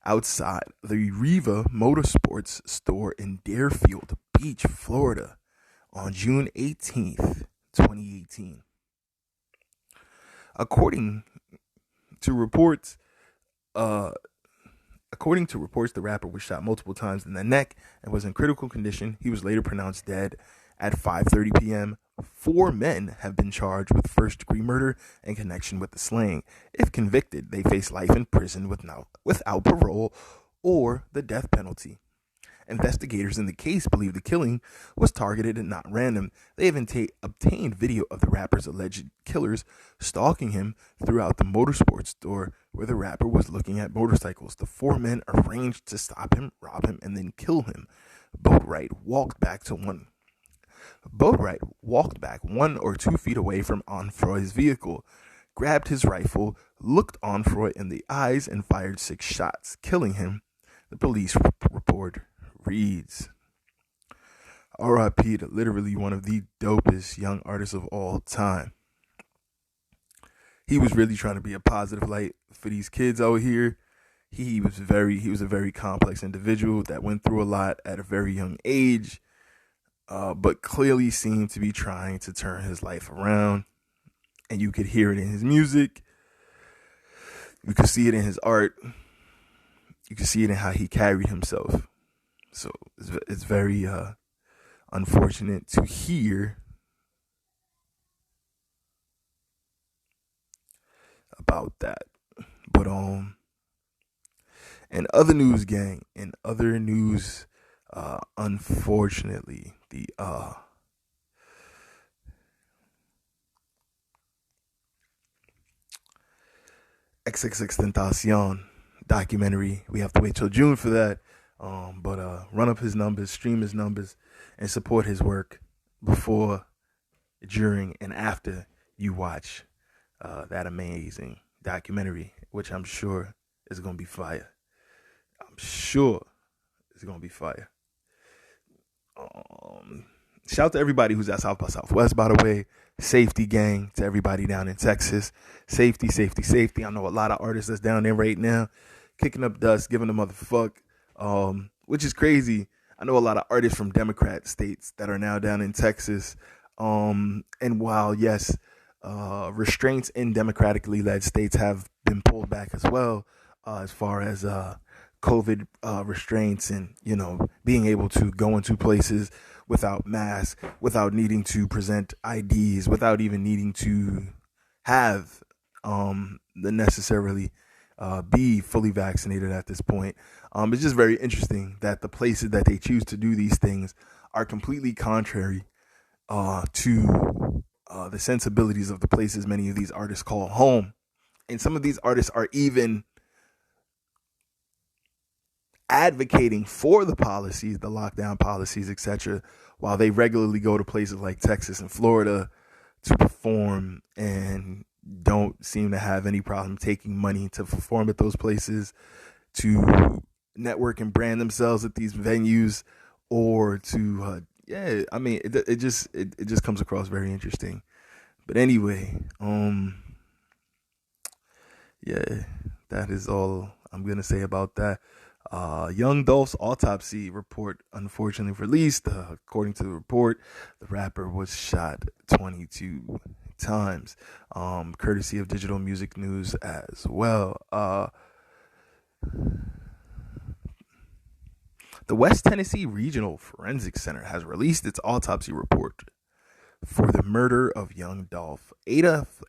outside the Riva Motorsports store in Deerfield Beach, Florida on June 18th, 2018. According to reports, the rapper was shot multiple times in the neck and was in critical condition. He was later pronounced dead at 5:30 p.m. 4 men have been charged with first-degree murder in connection with the slaying. If convicted, they face life in prison without parole or the death penalty. Investigators in the case believe the killing was targeted and not random. They have obtained video of the rapper's alleged killers stalking him throughout the motorsports store where the rapper was looking at motorcycles. The four men arranged to stop him, rob him, and then kill him. Boatwright walked back 1 or 2 feet away from Onfroy's vehicle, grabbed his rifle, looked Onfroy in the eyes, and fired 6 shots, killing him. The police report reads, R.I.P. to literally one of the dopest young artists of all time. He was really trying to be a positive light for these kids out here. He was a very complex individual that went through a lot at a very young age, but clearly seemed to be trying to turn his life around. And you could hear it in his music. You could see it in his art. You could see it in how he carried himself. So it's very unfortunate to hear about that. But in other news, gang, unfortunately, the XXXtentatcion documentary. We have to wait till June for that. But run up his numbers, stream his numbers, and support his work before, during, and after you watch that amazing documentary, which I'm sure is going to be fire. Shout out to everybody who's at South by Southwest, by the way. Safety, gang, to everybody down in Texas. Safety. I know a lot of artists that's down there right now kicking up dust, giving a motherfuck, which is crazy. I know a lot of artists from Democrat states that are now down in Texas. And while, yes, restraints in democratically led states have been pulled back as well, as far as COVID restraints and, being able to go into places without masks, without needing to present IDs, without even needing to have the necessarily be fully vaccinated at this point. It's just very interesting that the places that they choose to do these things are completely contrary to the sensibilities of the places many of these artists call home. And some of these artists are even advocating for the policies, the lockdown policies, etc., while they regularly go to places like Texas and Florida to perform and don't seem to have any problem taking money to perform at those places, to network and brand themselves at these venues, or to it just comes across very interesting. But anyway, that is all I'm gonna say about that. Young Dolph's autopsy report unfortunately released. According to the report, the rapper was shot 22 times, courtesy of Digital Music News as well. The West Tennessee Regional Forensic Center has released its autopsy report for the murder of Young Dolph. Adolph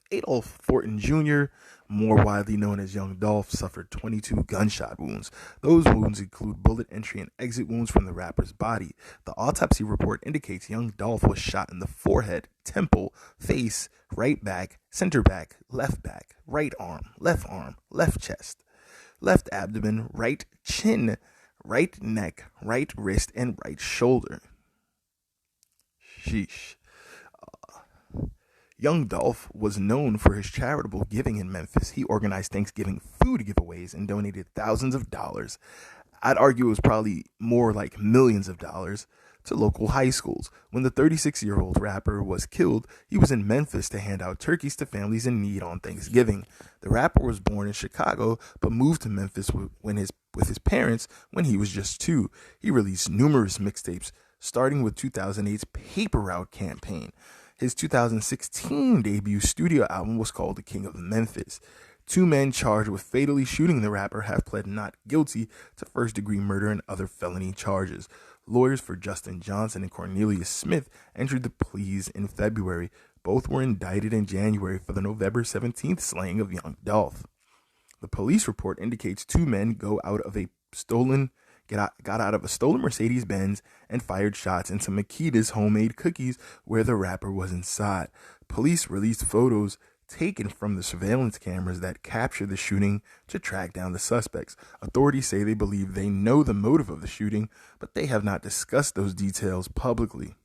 Thornton Jr., more widely known as Young Dolph, suffered 22 gunshot wounds. Those wounds include bullet entry and exit wounds from the rapper's body. The autopsy report indicates Young Dolph was shot in the forehead, temple, face, right back, center back, right arm, left chest, left abdomen, right chin, right neck, right wrist, and right shoulder. Sheesh. Young Dolph was known for his charitable giving in Memphis. He organized Thanksgiving food giveaways and donated thousands of dollars. I'd argue it was probably more like millions of dollars to local high schools. When the 36-year-old rapper was killed, he was in Memphis to hand out turkeys to families in need on Thanksgiving. The rapper was born in Chicago, but moved to Memphis with his parents when he was just 2. He released numerous mixtapes, starting with 2008's Paper Route campaign. His 2016 debut studio album was called The King of Memphis. 2 men charged with fatally shooting the rapper have pled not guilty to first-degree murder and other felony charges. Lawyers for Justin Johnson and Cornelius Smith entered the pleas in February. Both were indicted in January for the November 17th slaying of Young Dolph. The police report indicates 2 men got out of a stolen got out of a stolen Mercedes-Benz and fired shots into Makita's homemade cookies where the rapper was inside. Police released photos taken from the surveillance cameras that captured the shooting to track down the suspects. Authorities say they believe they know the motive of the shooting, but they have not discussed those details publicly.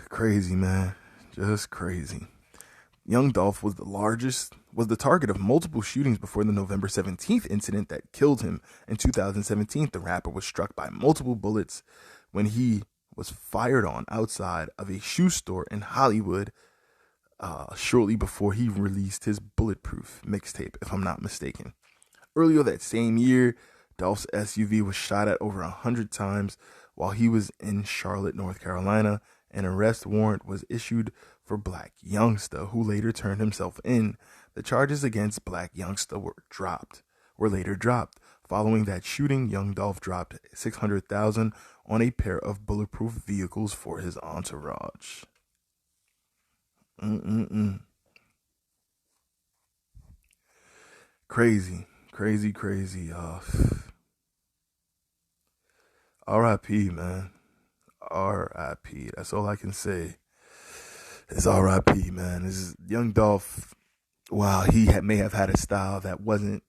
Crazy, man. Just crazy. Young Dolph was the target of multiple shootings before the November 17th incident that killed him. In 2017, the rapper was struck by multiple bullets when he was fired on outside of a shoe store in Hollywood shortly before he released his Bulletproof mixtape, if I'm not mistaken. Earlier that same year, Dolph's SUV was shot at over 100 times while he was in Charlotte, North Carolina. An arrest warrant was issued for Black Youngsta, who later turned himself in. The charges against Black Youngsta were later dropped. Following that shooting, Young Dolph dropped $600,000 on a pair of bulletproof vehicles for his entourage. Crazy. R.I.P., man. R.I.P. That's all I can say. It's R.I.P., man. This is Young Dolph. Wow, he may have had a style that wasn't,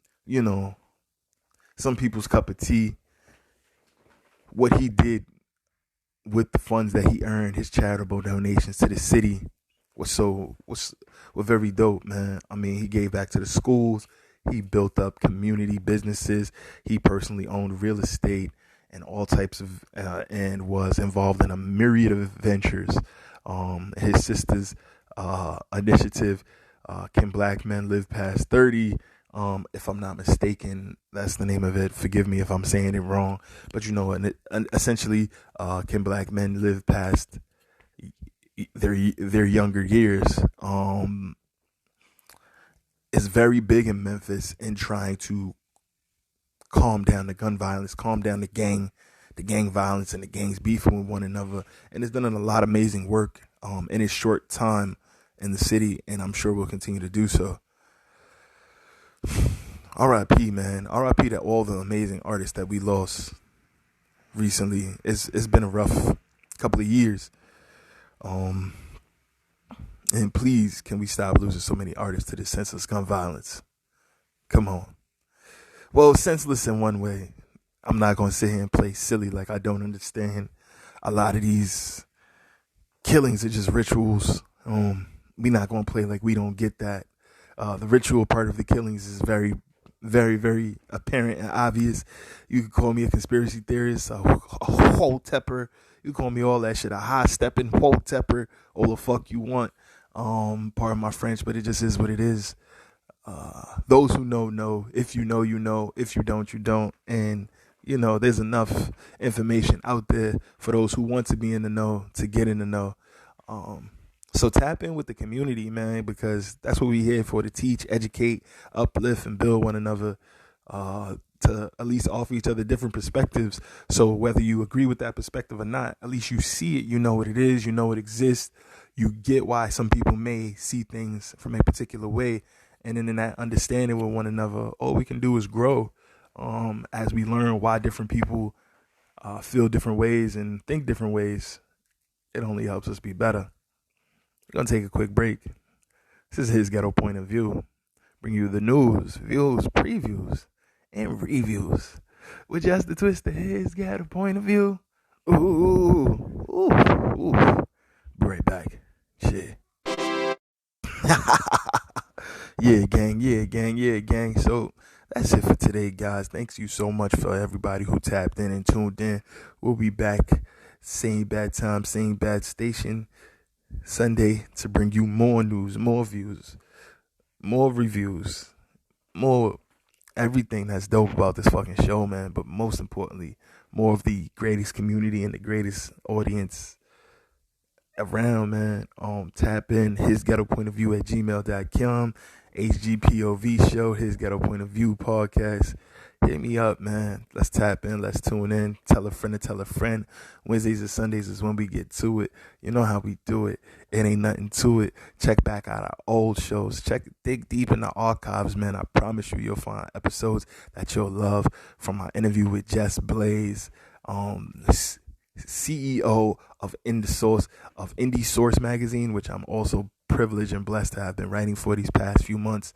some people's cup of tea. What he did with the funds that he earned, his charitable donations to the city, was very dope, man. I mean, he gave back to the schools. He built up community businesses. He personally owned real estate and all types of, and was involved in a myriad of ventures. His sister's initiative, Can Black Men Live Past 30? If I'm not mistaken, that's the name of it. Forgive me if I'm saying it wrong, but essentially, Can Black Men Live Past their younger years? Is very big in Memphis in trying to calm down the gun violence, calm down the gang violence, and the gangs beefing with one another. And it's done a lot of amazing work in its short time in the city, and I'm sure we'll continue to do so. R.I.P., man. R.I.P. to all the amazing artists that we lost recently. It's been a rough couple of years. And please, can we stop losing so many artists to this senseless gun violence? Come on. Well, senseless in one way. I'm not going to sit here and play silly like I don't understand. A lot of these killings are just rituals. We're not going to play like we don't get that. The ritual part of the killings is very, very, very apparent and obvious. You can call me a conspiracy theorist, a hole-tepper. You can call me all that shit, a high-stepping hole-tepper, all the fuck you want. Pardon my French, but it just is what it is. Those who know. If you know, you know. If you don't, you don't. And, there's enough information out there for those who want to be in the know to get in the know. So tap in with the community, man, because that's what we're here for, to teach, educate, uplift, and build one another, to at least offer each other different perspectives. So whether you agree with that perspective or not, at least you see it, you know what it is, you know it exists, you get why some people may see things from a particular way. And then in that understanding with one another, all we can do is grow as we learn why different people feel different ways and think different ways. It only helps us be better. We're going to take a quick break. This is His Ghetto Point of View. Bring you the news, views, previews, and reviews with just the twist of His Ghetto Point of View. Ooh. Be right back. Shit. Yeah, gang. So that's it for today, guys. Thanks you so much for everybody who tapped in and tuned in. We'll be back, same bad time, same bad station, Sunday, to bring you more news, more views, more reviews, more everything that's dope about this fucking show, man. But most importantly, more of the greatest community and the greatest audience around, man. Tap in His Ghetto Point of View at gmail.com. HGPOV show, His Ghetto Point of View podcast. hit me up, man. Let's tap in. Let's tune in. Tell a friend to tell a friend. Wednesdays and Sundays is when we get to it. You know how we do it. It ain't nothing to it. Check back out our old shows. Dig deep in the archives, man. I promise you'll find episodes that you'll love. From my interview with Jess Blaze, CEO of Indie Source magazine, which I'm also privileged and blessed to have been writing for these past few months,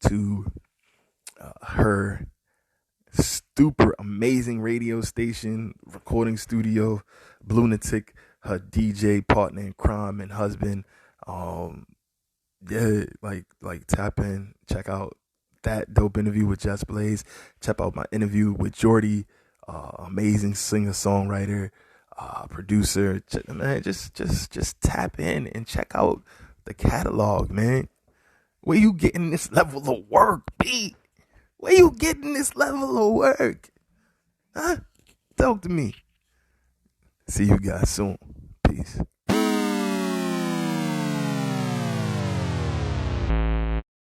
to her super amazing radio station, recording studio, Blunatic, her DJ partner in crime and husband. Tap in, check out that dope interview with Jess Blaze. Check out my interview with Jordy, amazing singer songwriter, producer. Man, just tap in and check out the catalog, man. Where you getting this level of work, B? Where you getting this level of work? Huh? Talk to me. See you guys soon. Peace.